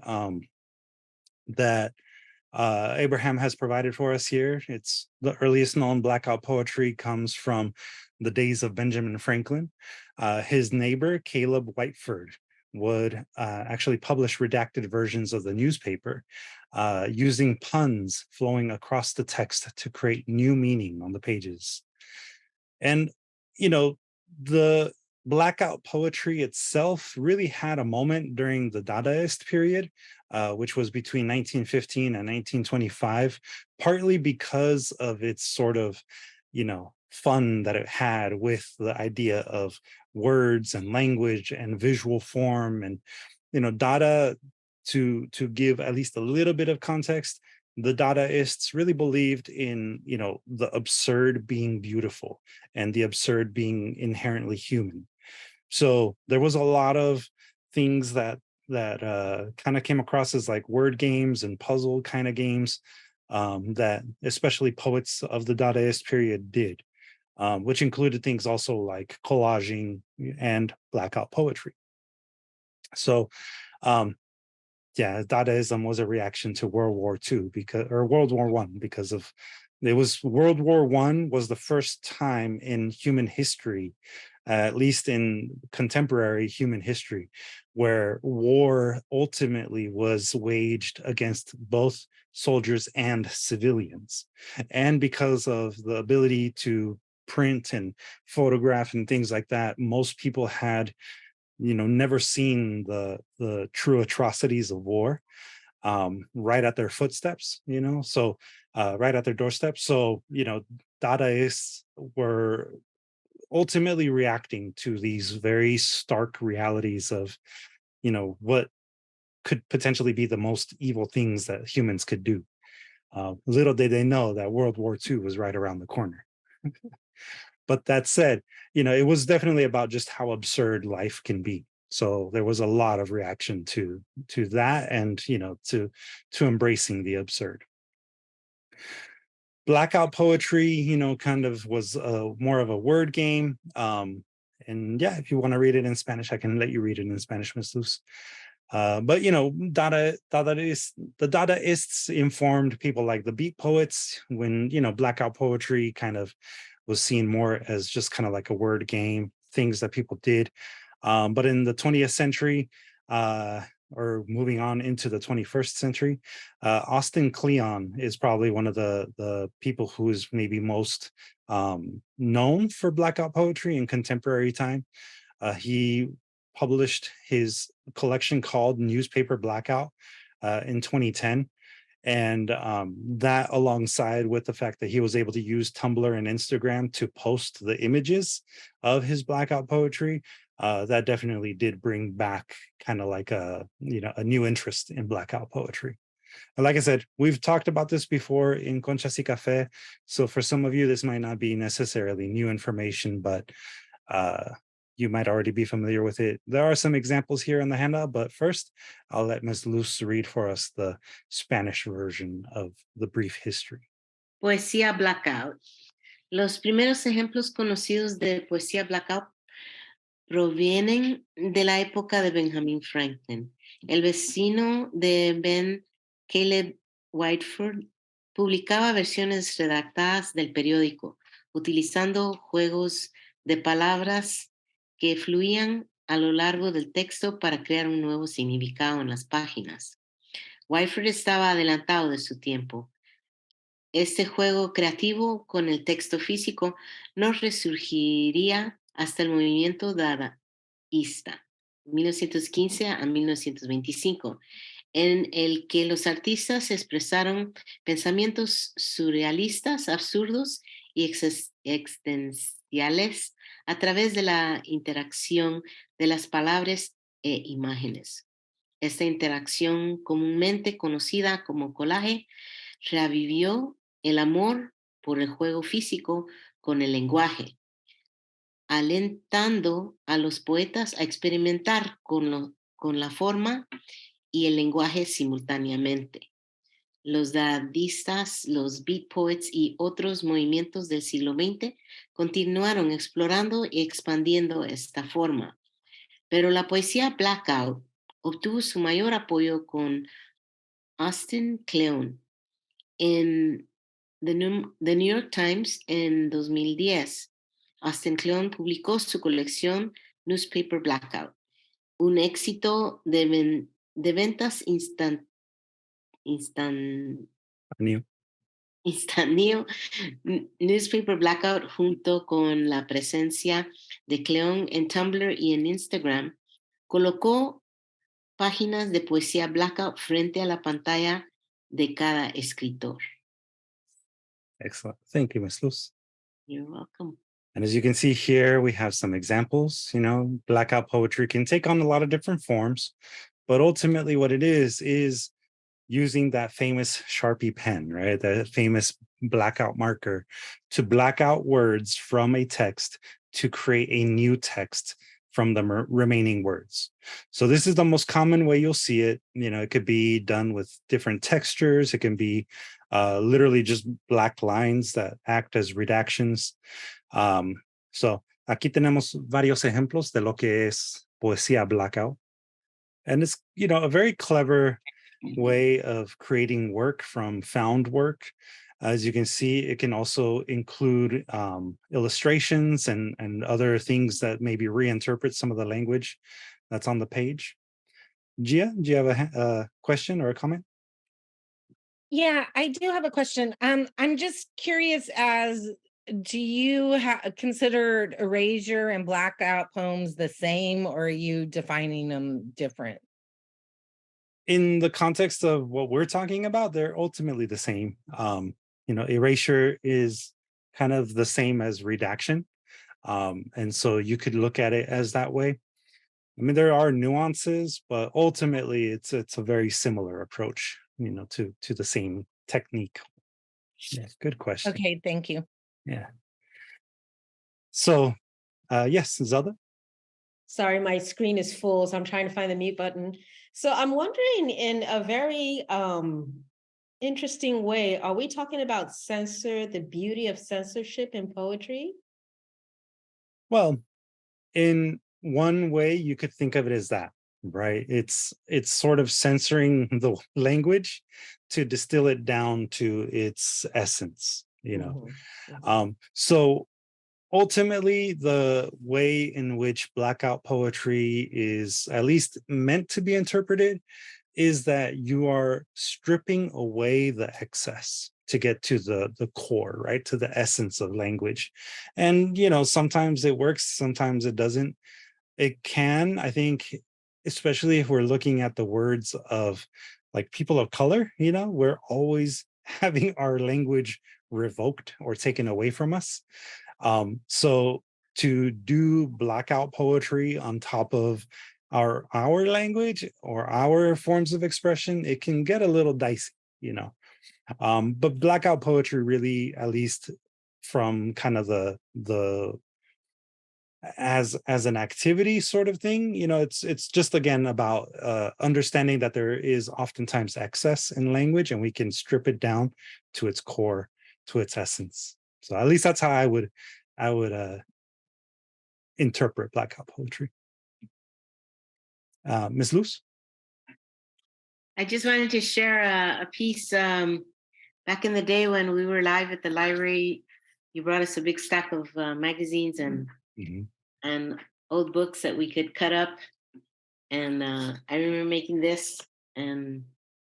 [SPEAKER 1] Abraham has provided for us here. It's the earliest known blackout poetry comes from the days of Benjamin Franklin. His neighbor, Caleb Whiteford, would actually publish redacted versions of the newspaper using puns flowing across the text to create new meaning on the pages. And, the blackout poetry itself really had a moment during the Dadaist period, which was between 1915 and 1925, partly because of its sort of, fun that it had with the idea of words and language and visual form. And, Dada, to give at least a little bit of context, the Dadaists really believed in, the absurd being beautiful and the absurd being inherently human. So there was a lot of things that kind of came across as like word games and puzzle kind of games that especially poets of the Dadaist period did, which included things also like collaging and blackout poetry. So yeah, Dadaism was a reaction to World War II World War I because of World War I was the first time in human history, at least in contemporary human history, where war ultimately was waged against both soldiers and civilians. And because of the ability to print and photograph and things like that, most people had, never seen the true atrocities of war right at their footsteps, so right at their doorsteps. So, Dadaists were ultimately reacting to these very stark realities of, what could potentially be the most evil things that humans could do. Little did they know that World War II was right around the corner. But that said, it was definitely about just how absurd life can be. So there was a lot of reaction to that, and to embracing the absurd. Blackout poetry, kind of was more of a word game. And yeah, if you want to read it in Spanish, I can let you read it in Spanish, Ms. Luz. But the Dadaists informed people like the beat poets when blackout poetry kind of was seen more as just kind of like a word game, things that people did. But in the 20th century, or moving on into the 21st century, Austin Kleon is probably one of the people who is maybe most known for blackout poetry in contemporary time. He published his collection called Newspaper Blackout in 2010. And that, alongside with the fact that he was able to use Tumblr and Instagram to post the images of his blackout poetry, that definitely did bring back kind of like a new interest in blackout poetry. And like I said, we've talked about this before in Conchas y Café. So for some of you, this might not be necessarily new information, but you might already be familiar with it. There are some examples here in the handout, but first, I'll let Ms. Luz read for us the Spanish version of the brief history.
[SPEAKER 2] Poesía blackout. Los primeros ejemplos conocidos de poesía blackout provienen de la época de Benjamin Franklin. El vecino de Ben, Caleb Whiteford, publicaba versiones redactadas del periódico, utilizando juegos de palabras que fluían a lo largo del texto para crear un nuevo significado en las páginas. Whiteford estaba adelantado de su tiempo. Este juego creativo con el texto físico no resurgiría hasta el movimiento dadaísta, 1915 a 1925, en el que los artistas expresaron pensamientos surrealistas, absurdos y existenciales a través de la interacción de las palabras e imágenes. Esta interacción, comúnmente conocida como collage, reavivió el amor por el juego físico con el lenguaje, alentando a los poetas a experimentar con la forma y el lenguaje simultáneamente. Los dadaístas, los beat poets y otros movimientos del siglo XX continuaron explorando y expandiendo esta forma. Pero la poesía blackout obtuvo su mayor apoyo con Austin Kleon. En The New York Times en 2010, Austin Kleon publicó su colección Newspaper Blackout, un éxito de ventas instantáneo. Newspaper Blackout, junto con la presencia de Kleon en Tumblr y en Instagram, colocó páginas de poesía blackout frente a la pantalla de cada escritor.
[SPEAKER 1] Excellent. Thank you, Ms. Luz.
[SPEAKER 2] You're welcome.
[SPEAKER 1] And as you can see here, we have some examples. Blackout poetry can take on a lot of different forms, but ultimately what it is using that famous Sharpie pen, right? That famous blackout marker to black out words from a text to create a new text from the remaining words. So this is the most common way you'll see it. It could be done with different textures. It can be literally just black lines that act as redactions. So aquí tenemos varios ejemplos de lo que es poesía blackout. And it's, a very clever way of creating work from found work. As you can see, it can also include illustrations and other things that maybe reinterpret some of the language that's on the page. Gia, do you have a question or a comment?
[SPEAKER 4] Yeah, I do have a question. I'm just curious as do you consider erasure and blackout poems the same, or are you defining them different?
[SPEAKER 1] In the context of what we're talking about, they're ultimately the same. Erasure is kind of the same as redaction. And so you could look at it as that way. I mean, there are nuances, but ultimately it's a very similar approach, to the same technique. Yeah, good question.
[SPEAKER 4] Okay, thank you.
[SPEAKER 1] Yeah. So, yes, Zelda?
[SPEAKER 5] Sorry, my screen is full, so I'm trying to find the mute button. So I'm wondering, in a very interesting way, are we talking about the beauty of censorship in poetry?
[SPEAKER 1] Well, in one way, you could think of it as that, right? It's sort of censoring the language to distill it down to its essence, So ultimately, the way in which blackout poetry is at least meant to be interpreted is that you are stripping away the excess to get to the core, right? To the essence of language. And, sometimes it works, sometimes it doesn't. It can, I think, especially if we're looking at the words of like people of color, we're always having our language revoked or taken away from us. So to do blackout poetry on top of our language or our forms of expression, it can get a little dicey, But blackout poetry really, at least from kind of the as an activity sort of thing, it's just again about understanding that there is oftentimes excess in language and we can strip it down to its core, to its essence. So at least that's how I would interpret blackout poetry. Ms. Luz?
[SPEAKER 2] I just wanted to share a piece. Back in the day when we were live at the library, you brought us a big stack of magazines and old books that we could cut up. And I remember making this, and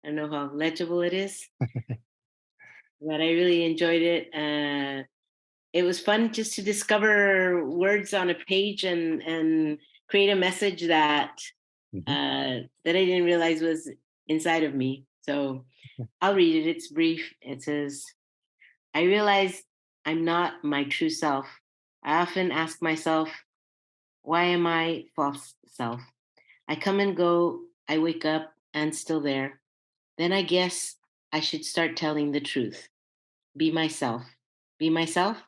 [SPEAKER 2] I don't know how legible it is, but I really enjoyed it. It was fun just to discover words on a page and create a message that that I didn't realize was inside of me. So I'll read it. It's brief. It says, I realize I'm not my true self. I often ask myself, why am I false self? I come and go. I wake up and still there. Then I guess I should start telling the truth. Be myself. Be myself?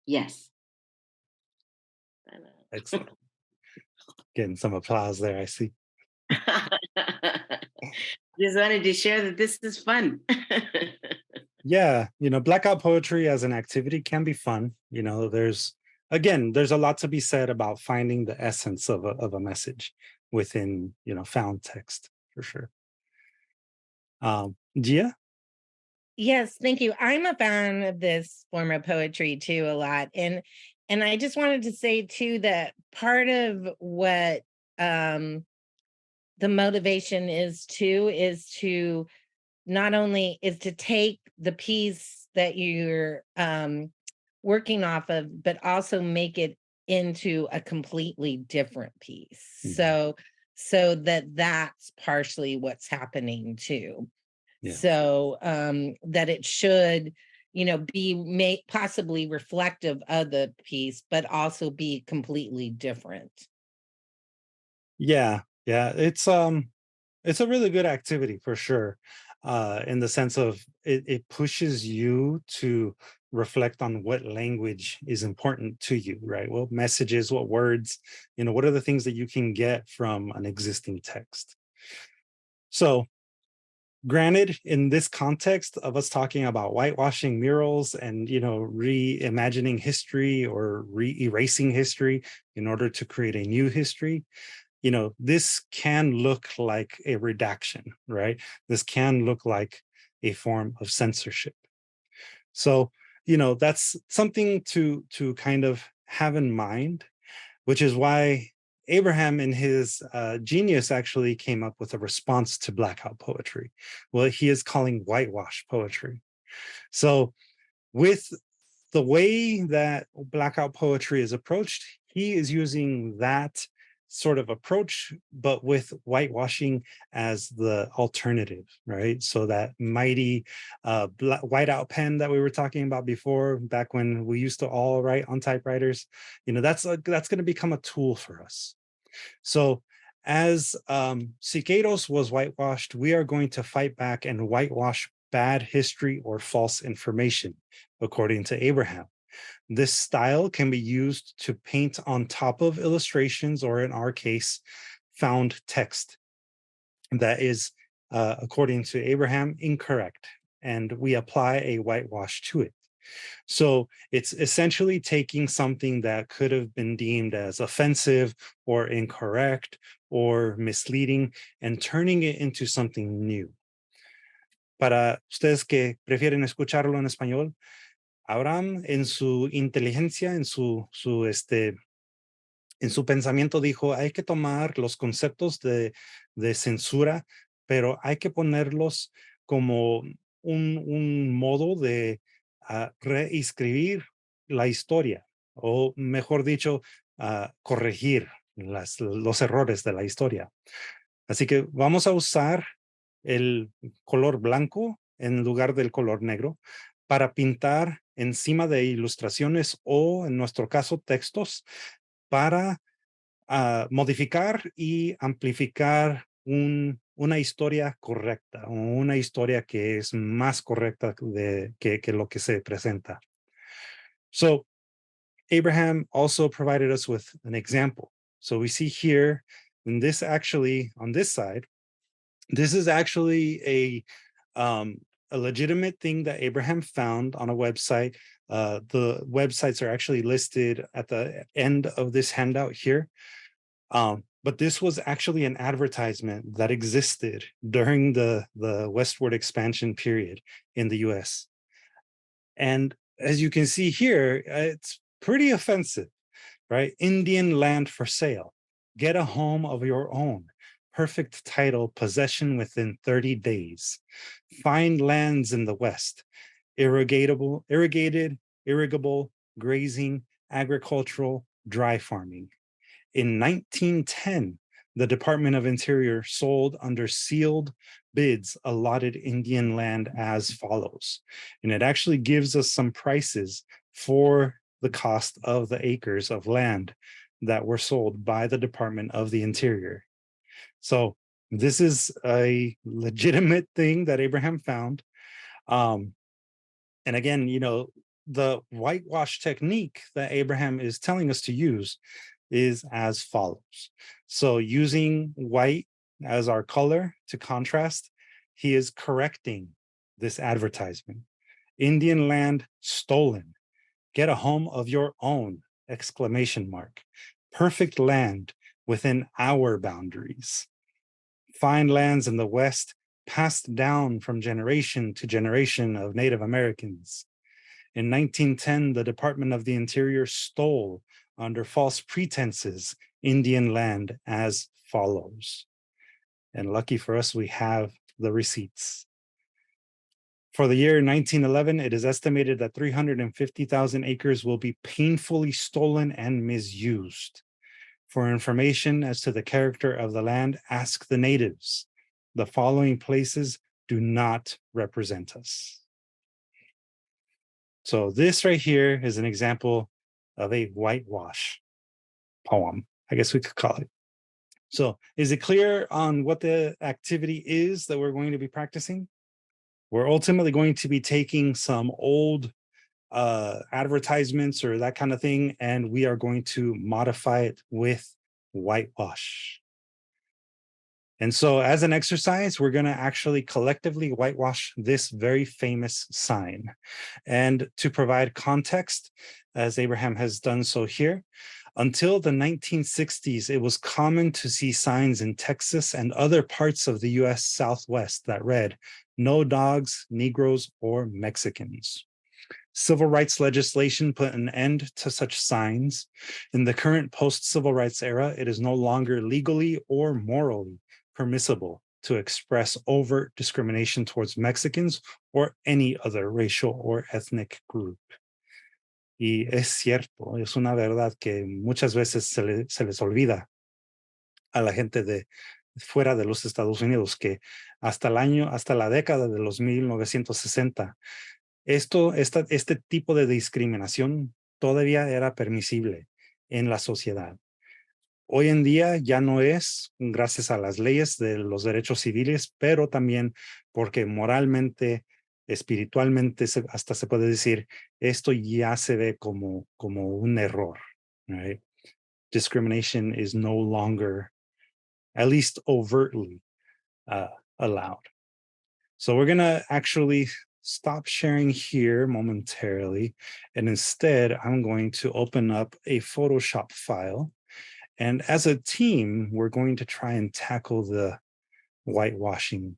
[SPEAKER 2] Yes.
[SPEAKER 1] Excellent. Getting some applause there, I see.
[SPEAKER 2] Just wanted to share that this is fun.
[SPEAKER 1] Yeah, blackout poetry as an activity can be fun. There's a lot to be said about finding the essence of a message within, found text, for sure. Gia?
[SPEAKER 4] Yes, thank you. I'm a fan of this form of poetry too a lot. And I just wanted to say too that part of what the motivation is to not only is to take the piece that you're working off of, but also make it into a completely different piece. So that's partially what's happening too. Yeah. So that it should, be possibly reflective of the piece, but also be completely different.
[SPEAKER 1] Yeah, it's a really good activity for sure. In the sense of it pushes you to reflect on what language is important to you, right? What messages, what words, what are the things that you can get from an existing text. So granted, in this context of us talking about whitewashing murals and, reimagining history or re-erasing history in order to create a new history, this can look like a redaction, right? This can look like a form of censorship. So, that's something to kind of have in mind, which is why Abraham in his genius actually came up with a response to blackout poetry. Well, he is calling whitewash poetry. So with the way that blackout poetry is approached, he is using that sort of approach, but with whitewashing as the alternative, right? So that mighty whiteout pen that we were talking about before, back when we used to all write on typewriters, that's going to become a tool for us. So as Siqueiros was whitewashed, we are going to fight back and whitewash bad history or false information, according to Abraham. This style can be used to paint on top of illustrations, or in our case, found text that is, according to Abraham, incorrect, and we apply a whitewash to it. So it's essentially taking something that could have been deemed as offensive or incorrect or misleading and turning it into something new. Para ustedes que prefieren escucharlo en español, Abraham, en su inteligencia, en su pensamiento, dijo: hay que tomar los conceptos de censura, pero hay que ponerlos como un modo de reescribir la historia, o mejor dicho, corregir los errores de la historia. Así que vamos a usar el color blanco en lugar del color negro para pintar encima de ilustraciones o, en nuestro caso, textos, para modificar y amplificar una historia correcta, una historia que es más correcta que lo que se presenta. So Abraham also provided us with an example. So we see here, and this actually, on this side, this is actually a legitimate thing that Abraham found on a website. The websites are actually listed at the end of this handout here. But this was actually an advertisement that existed during the westward expansion period in the US. And as you can see here, it's pretty offensive, right? Indian land for sale. Get a home of your own. Perfect title, possession within 30 days. Find lands in the West. Irrigated, irrigable, grazing, agricultural, dry farming. In 1910, the Department of Interior sold under sealed bids allotted Indian land as follows. And it actually gives us some prices for the cost of the acres of land that were sold by the Department of the Interior. So this is a legitimate thing that Abraham found. And again, the whitewash technique that Abraham is telling us to use is as follows. So using white as our color to contrast, he is correcting this advertisement. Indian land stolen. Get a home of your own, ! Perfect land within our boundaries. Find lands in the West passed down from generation to generation of Native Americans. In 1910, the Department of the Interior stole, under false pretenses, Indian land as follows. And lucky for us, we have the receipts. For the year 1911, it is estimated that 350,000 acres will be painfully stolen and misused. For information as to the character of the land, ask the natives. The following places do not represent us. So this right here is an example of a whitewash poem, I guess we could call it. So is it clear on what the activity is that we're going to be practicing? We're ultimately going to be taking some old advertisements or that kind of thing, and we are going to modify it with whitewash. And so as an exercise, we're going to actually collectively whitewash this very famous sign. And to provide context, as Abraham has done so here, until the 1960s, it was common to see signs in Texas and other parts of the US Southwest that read, "No dogs, Negroes, or Mexicans." Civil rights legislation put an end to such signs. In the current post-civil rights era, it is no longer legally or morally permissible to express overt discrimination towards Mexicans or any other racial or ethnic group. Y es cierto, es una verdad que muchas veces se les olvida a la gente de fuera de los Estados Unidos que hasta la década de los 1960, este tipo de discriminación todavía era permisible en la sociedad. Hoy en día ya no es gracias a las leyes de los derechos civiles, pero también porque moralmente, espiritualmente, hasta se puede decir, esto ya se ve como un error. Right? Discrimination is no longer, at least overtly, allowed. So we're going to actually stop sharing here momentarily. And instead, I'm going to open up a Photoshop file. And as a team, we're going to try and tackle the whitewashing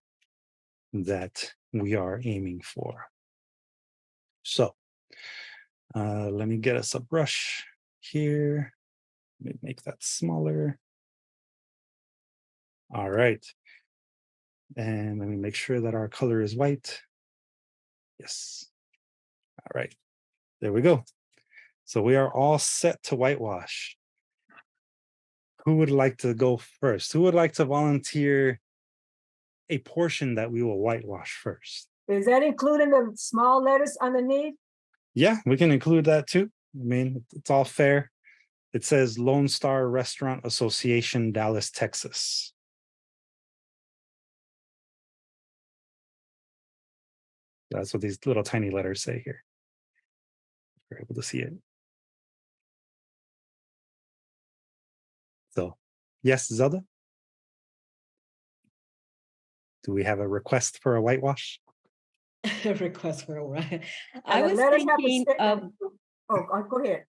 [SPEAKER 1] that we are aiming for. So let me get us a brush here. Let me make that smaller. All right. And let me make sure that our color is white. Yes. All right. There we go. So we are all set to whitewash. Who would like to go first? Who would like to volunteer a portion that we will whitewash first?
[SPEAKER 3] Is that including the small letters underneath?
[SPEAKER 1] Yeah, we can include that too. I mean, it's all fair. It says Lone Star Restaurant Association, Dallas, Texas. That's what these little tiny letters say here. You're able to see it. So, yes, Zelda? Do we have a request for a whitewash?
[SPEAKER 5] Request for a white.
[SPEAKER 3] And the letters have to stay- go ahead.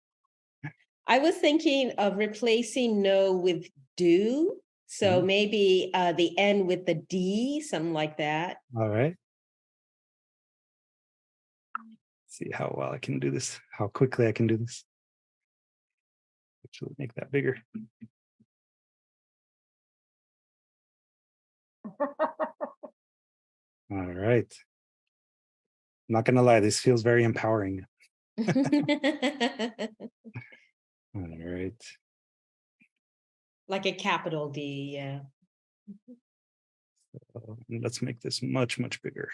[SPEAKER 5] I was thinking of replacing no with do. So maybe the N with the D, something like that.
[SPEAKER 1] All right. See how well I can do this, how quickly I can do this. Actually, make that bigger. All right. I'm not going to lie, this feels very empowering. All right.
[SPEAKER 5] Like a capital D, yeah.
[SPEAKER 1] Let's make this much, much bigger.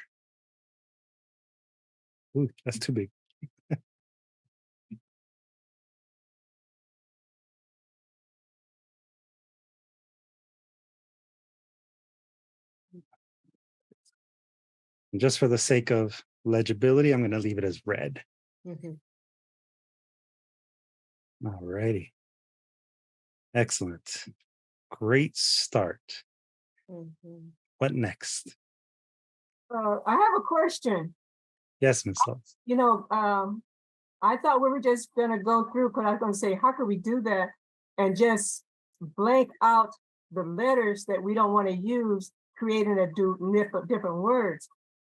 [SPEAKER 1] Ooh, that's too big. And just for the sake of legibility, I'm going to leave it as red. All righty. Excellent. Great start. What next?
[SPEAKER 3] I have a question.
[SPEAKER 1] Yes, Ms. Lutz.
[SPEAKER 3] You know, I thought we were just gonna go through, because I was gonna say, how could we do that and just blank out the letters that we don't want to use, creating different words.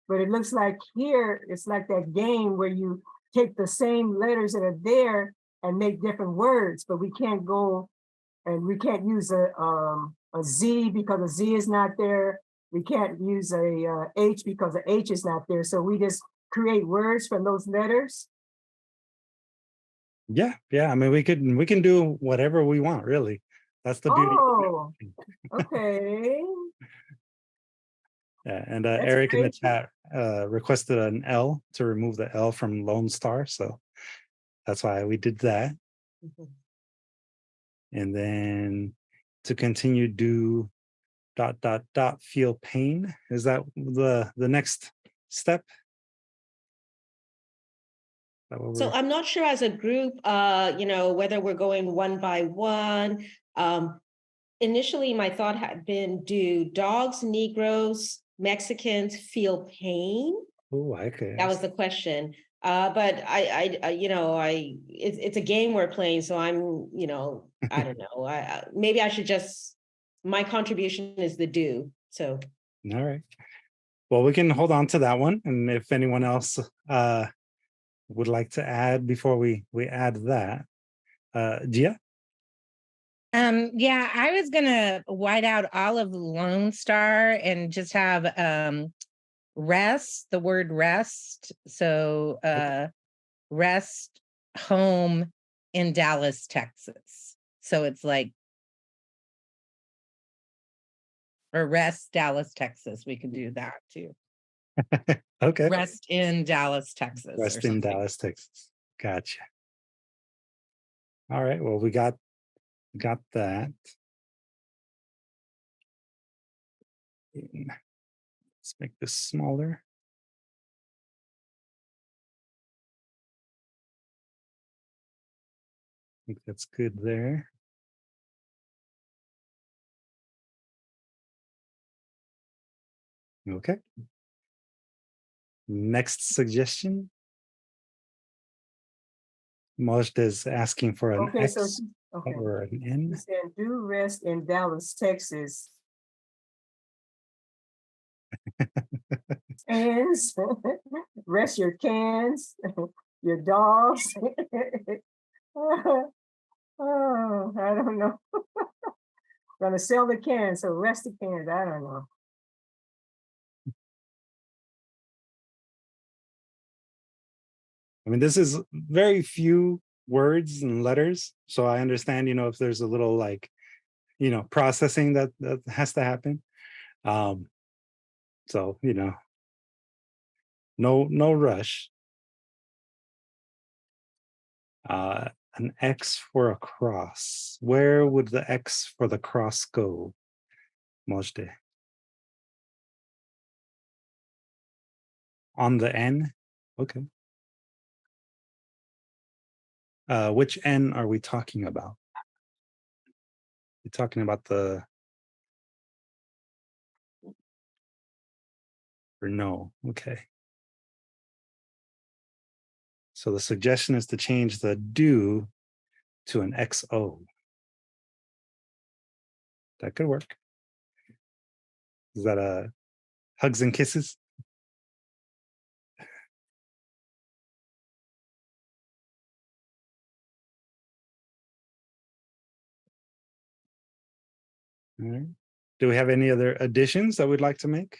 [SPEAKER 3] But it looks like here, it's like that game where you take the same letters that are there and make different words, but we can't go and we can't use a Z because a Z is not there. We can't use a H because the H is not there. So we just create words from those letters.
[SPEAKER 1] Yeah. I mean, we can do whatever we want, really. That's the beauty.
[SPEAKER 3] Oh, okay.
[SPEAKER 1] Yeah, and Eric in the chat requested an L to remove the L from Lone Star, so that's why we did that. And then to continue, do ... feel pain. Is that the next step?
[SPEAKER 5] So I'm not sure as a group, whether we're going one by one. Initially, my thought had been, do dogs, Negroes, Mexicans feel pain?
[SPEAKER 1] Oh, okay.
[SPEAKER 5] That was the question. But it's a game we're playing, so I'm, I don't know. Maybe I should my contribution is the do. So.
[SPEAKER 1] All right. Well, we can hold on to that one, and if anyone else would like to add before we add that, Gia.
[SPEAKER 4] Yeah, I was gonna white out all of Lone Star and just have rest, the word rest. So rest home in Dallas, Texas. So it's like, or rest Dallas, Texas. We could do that too.
[SPEAKER 1] Okay.
[SPEAKER 4] Rest in Dallas, Texas.
[SPEAKER 1] Rest in Dallas, Texas. Gotcha. All right. Well, we got that. Let's make this smaller. I think that's good there. Okay. Next suggestion. Majd is asking for an
[SPEAKER 3] Okay,
[SPEAKER 1] X
[SPEAKER 3] so okay.
[SPEAKER 1] or an N.
[SPEAKER 3] He said, do rest in Dallas, Texas. Cans, rest your cans, your dogs. Oh, I don't know. Gonna sell the cans, so rest the cans. I don't know.
[SPEAKER 1] I mean, this is very few words and letters, so I understand, if there's a little like, processing that has to happen. So, no rush. An X for a cross. Where would the X for the cross go, Majd? On the N? Okay. Which N are we talking about? You're talking about the, or no? Okay. So the suggestion is to change the do to an XO. That could work. Is that a hugs and kisses? All right. Do we have any other additions that we'd like to make?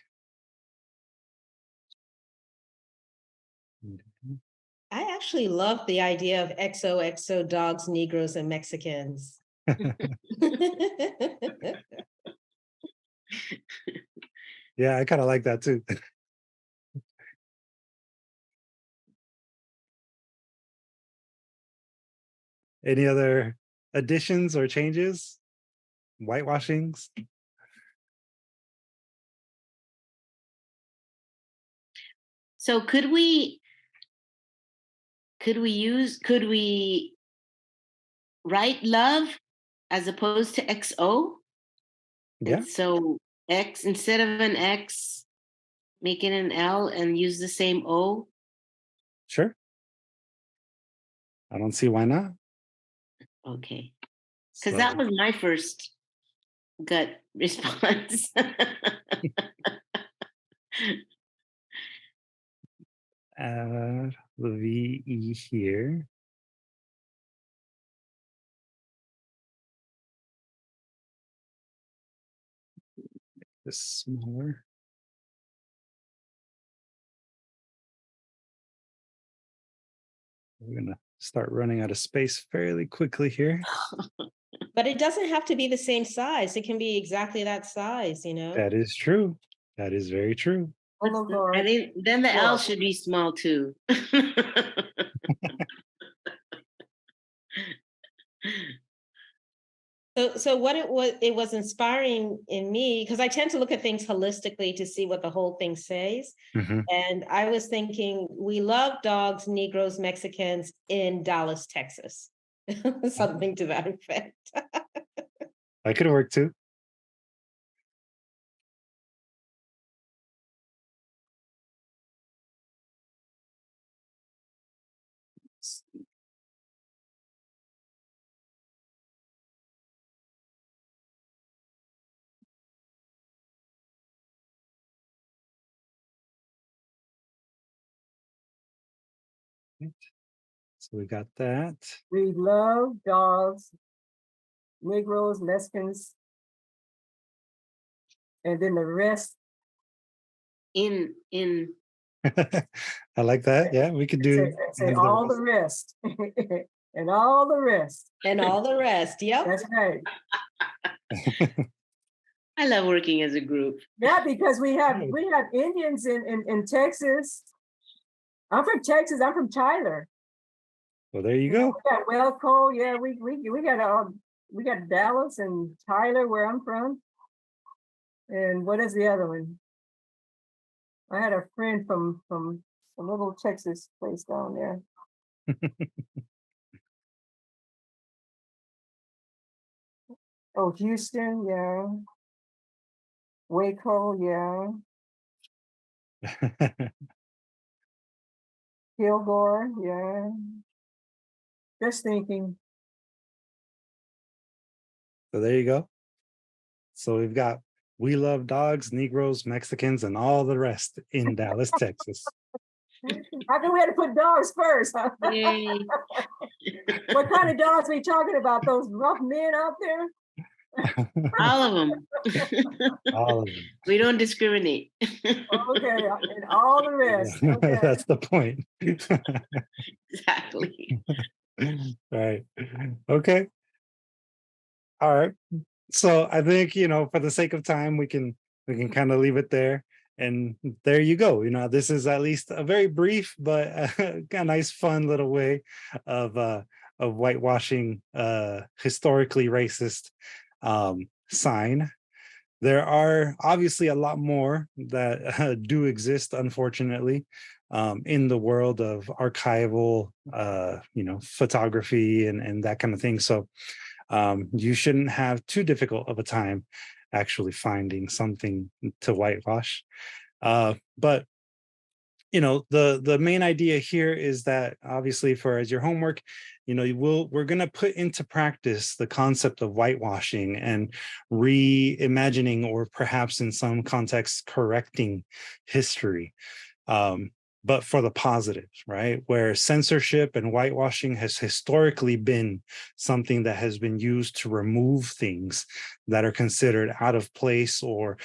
[SPEAKER 5] I actually love the idea of XOXO dogs, Negroes, and Mexicans.
[SPEAKER 1] Yeah, I kind of like that too. Any other additions or changes? Whitewashings?
[SPEAKER 2] So could we write love as opposed to XO?
[SPEAKER 1] Yeah,
[SPEAKER 2] And so X, instead of an X, make it an L and use the same O?
[SPEAKER 1] sure. I don't see why not.
[SPEAKER 2] Okay. Because
[SPEAKER 1] So,
[SPEAKER 2] that was my first gut response.
[SPEAKER 1] add the VE here. This smaller. We're gonna start running out of space fairly quickly here.
[SPEAKER 5] But it doesn't have to be the same size. It can be exactly that size,
[SPEAKER 1] That is true. That is very true.
[SPEAKER 3] Boulevard.
[SPEAKER 2] And then the L
[SPEAKER 3] Well,
[SPEAKER 2] should be small too.
[SPEAKER 5] So what it was inspiring in me, because I tend to look at things holistically to see what the whole thing says.
[SPEAKER 1] Mhm.
[SPEAKER 5] And I was thinking, we love dogs, Negroes, Mexicans in Dallas, Texas. Something to that effect.
[SPEAKER 1] That could work too. Right. So we got that.
[SPEAKER 3] we love dogs, Negroes, Mexicans, and then the rest.
[SPEAKER 2] in
[SPEAKER 1] I like that. Yeah, we could do
[SPEAKER 3] Say all the rest. And all the rest.
[SPEAKER 5] And all the rest. Yep.
[SPEAKER 3] That's right.
[SPEAKER 2] I love working as a group.
[SPEAKER 3] Yeah, because we have Indians in Texas. I'm from Texas. I'm from Tyler.
[SPEAKER 1] Well, there you go.
[SPEAKER 3] We got Wellco. Yeah, we got Dallas and Tyler, where I'm from. And what is the other one? I had a friend from a little Texas place down there. Oh, Houston, yeah. Waco, yeah. Kilgore, yeah. Just thinking.
[SPEAKER 1] So there you go. So we've got We Love Dogs, Negroes, Mexicans, and all the rest in Dallas, Texas.
[SPEAKER 3] I think we had to put dogs first. Huh?
[SPEAKER 2] Yay.
[SPEAKER 3] What kind of dogs are we talking about? Those rough men out there?
[SPEAKER 2] All of them.
[SPEAKER 1] All of them.
[SPEAKER 2] We don't discriminate.
[SPEAKER 3] Okay, and all the rest. Okay.
[SPEAKER 1] That's the point.
[SPEAKER 2] Exactly.
[SPEAKER 1] Right. Okay. All right. So I think, for the sake of time, we can kind of leave it there. And there you go. This is at least a very brief, but a nice, fun little way of whitewashing historically racist sign. There are obviously a lot more that do exist, unfortunately, in the world of archival, photography and that kind of thing. So you shouldn't have too difficult of a time actually finding something to whitewash. But the main idea here is that, obviously, as your homework, we're going to put into practice the concept of whitewashing and reimagining, or perhaps in some contexts correcting history. But for the positive, right? Where censorship and whitewashing has historically been something that has been used to remove things that are considered out of place or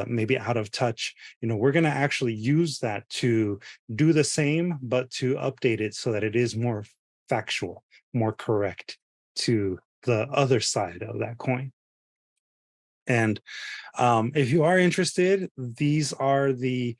[SPEAKER 1] maybe out of touch. We're going to actually use that to do the same, but to update it so that it is more factual, more correct to the other side of that coin. And if you are interested, these are the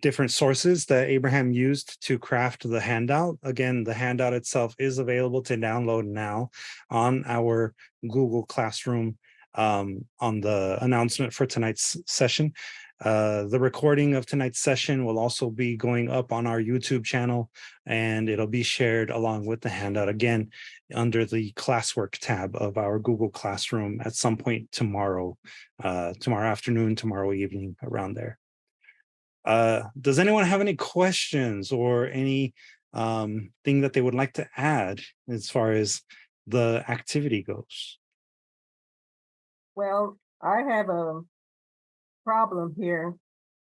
[SPEAKER 1] different sources that Abraham used to craft the handout. Again, the handout itself is available to download now on our Google Classroom on the announcement for tonight's session. The recording of tonight's session will also be going up on our YouTube channel, and it'll be shared along with the handout, again, under the classwork tab of our Google Classroom at some point tomorrow afternoon, tomorrow evening, around there. Does anyone have any questions or any thing that they would like to add as far as the activity goes?
[SPEAKER 3] Well, I have a problem here.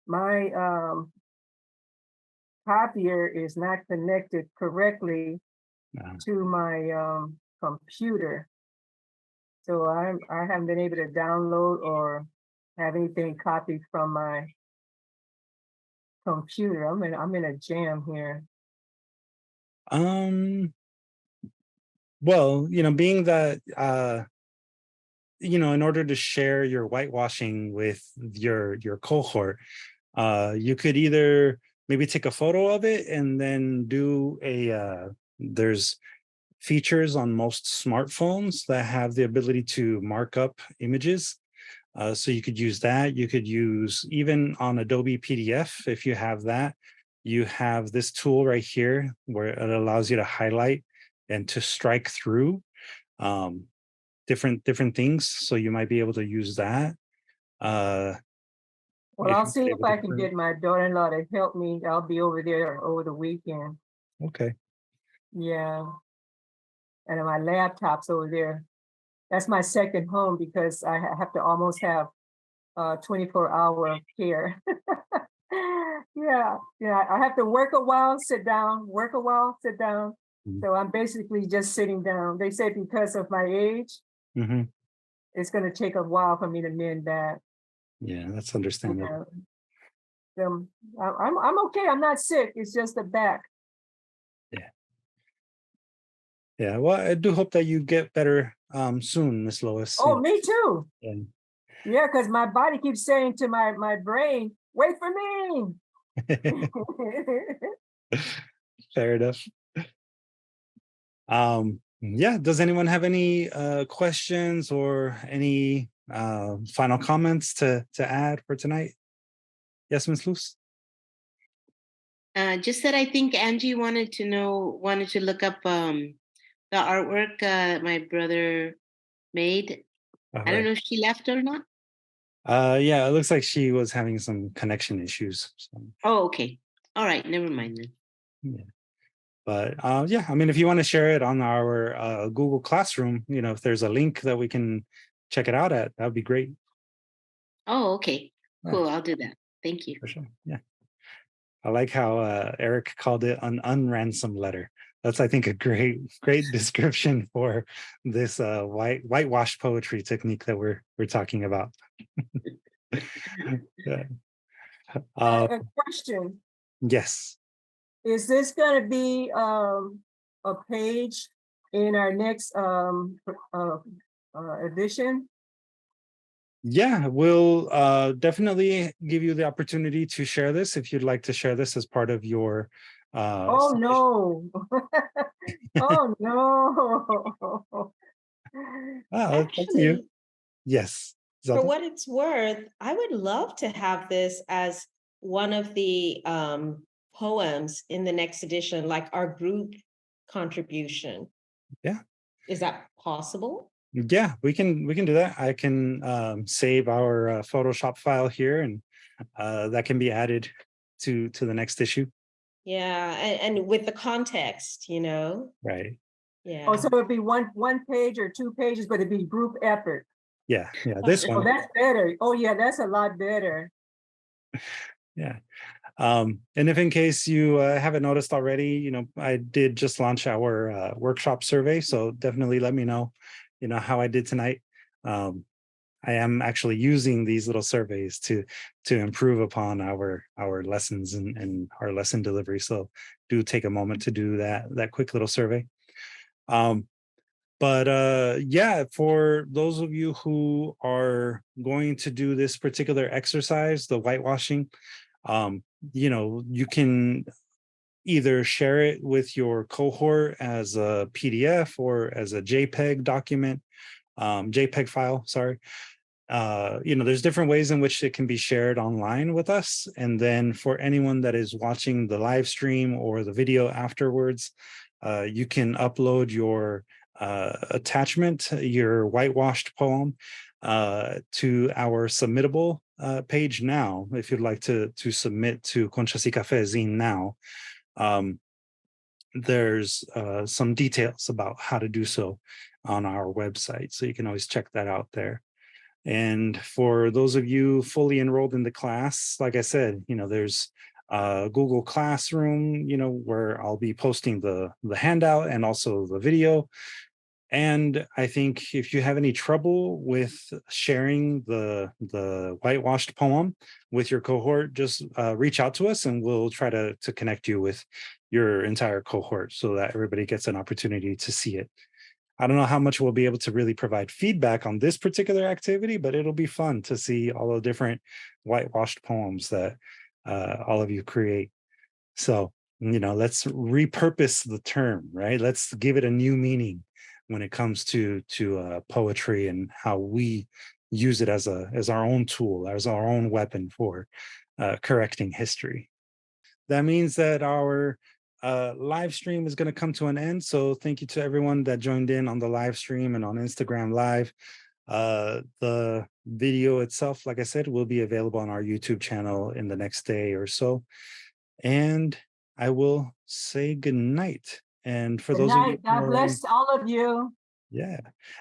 [SPEAKER 3] My copier is not connected correctly to my computer. So I haven't been able to download or have anything copied from my computer. I'm in a jam here.
[SPEAKER 1] Well, being that in order to share your whitewashing with your cohort, you could either maybe take a photo of it and then do there's features on most smartphones that have the ability to mark up images. So you could use that. You could use, even on Adobe PDF, if you have that, you have this tool right here where it allows you to highlight and to strike through different things. So you might be able to use that.
[SPEAKER 3] Well, I'll see if I can get my daughter-in-law to help me. I'll be over there over the weekend.
[SPEAKER 1] Okay.
[SPEAKER 3] Yeah. And my laptop's over there. That's my second home because I have to almost have 24-hour care. Yeah. I have to work a while, sit down, work a while, sit down. Mm-hmm. So I'm basically just sitting down. They say because of my age, mm-hmm. It's going to take a while for me to mend that.
[SPEAKER 1] Yeah, that's understandable.
[SPEAKER 3] I'm okay. I'm not sick. It's just the back.
[SPEAKER 1] Yeah, well, I do hope that you get better soon, Miss Lois.
[SPEAKER 3] Oh, me too.
[SPEAKER 1] And
[SPEAKER 3] Yeah, because my body keeps saying to my brain, wait for me.
[SPEAKER 1] fair enough. Yeah, does anyone have any questions or any final comments to add for tonight? Yes, Miss Luz?
[SPEAKER 2] Just that I think Angie wanted to look up the artwork my brother made. I don't know if she left or not.
[SPEAKER 1] Yeah, it looks like she was having some connection issues. So.
[SPEAKER 2] Oh, okay. All right, never mind then.
[SPEAKER 1] Yeah. But yeah, I mean, if you want to share it on our Google Classroom, if there's a link that we can check it out at, that would be great.
[SPEAKER 2] Oh, okay. Cool.
[SPEAKER 1] Yeah.
[SPEAKER 2] I'll do that. Thank you.
[SPEAKER 1] For sure. Yeah. I like how Eric called it an unransomed letter. That's, I think, a great description for this whitewash poetry technique that we're talking about. Yeah.
[SPEAKER 3] A question.
[SPEAKER 1] Yes.
[SPEAKER 3] Is this going to be a page in our next edition?
[SPEAKER 1] Yeah, we'll definitely give you the opportunity to share this if you'd like to share this as part of your.
[SPEAKER 3] Oh no! Oh no!
[SPEAKER 1] Thank you. Yes.
[SPEAKER 5] For what it's worth, I would love to have this as one of the poems in the next edition, like our group contribution.
[SPEAKER 1] Yeah.
[SPEAKER 5] Is that possible?
[SPEAKER 1] Yeah, we can do that. I can save our Photoshop file here, and that can be added to the next issue.
[SPEAKER 5] Yeah, and with the context,
[SPEAKER 1] Right.
[SPEAKER 5] Yeah.
[SPEAKER 3] Oh, so it'd be one page or 2 pages, but it'd be group effort.
[SPEAKER 1] Yeah, this one.
[SPEAKER 3] Oh, that's better. Oh yeah, that's a lot better.
[SPEAKER 1] Yeah. And if in case you haven't noticed already, I did just launch our workshop survey, so definitely let me know, how I did tonight. I am actually using these little surveys to improve upon our lessons and our lesson delivery. So do take a moment to do that quick little survey. But yeah, for those of you who are going to do this particular exercise, the whitewashing, you can either share it with your cohort as a PDF or as a JPEG document, JPEG file, sorry. There's different ways in which it can be shared online with us. And then for anyone that is watching the live stream or the video afterwards, you can upload your attachment, your whitewashed poem, to our submittable page now. If you'd like to submit to Conchas y Café zine now, there's some details about how to do so on our website. So you can always check that out there. And for those of you fully enrolled in the class, like I said, there's Google Classroom, where I'll be posting the handout and also the video. And I think if you have any trouble with sharing the whitewashed poem with your cohort, just reach out to us and we'll try to connect you with your entire cohort so that everybody gets an opportunity to see it. I don't know how much we'll be able to really provide feedback on this particular activity, but it'll be fun to see all the different whitewashed poems that all of you create. So, let's repurpose the term, right? Let's give it a new meaning when it comes to poetry and how we use it as our own tool, as our own weapon for correcting history. That means that our live stream is going to come to an end. So thank you to everyone that joined in on the live stream and on Instagram Live. The video itself, like I said, will be available on our YouTube channel in the next day or so. And I will say good night. And for those of you,
[SPEAKER 3] God bless all of you.
[SPEAKER 1] yeah.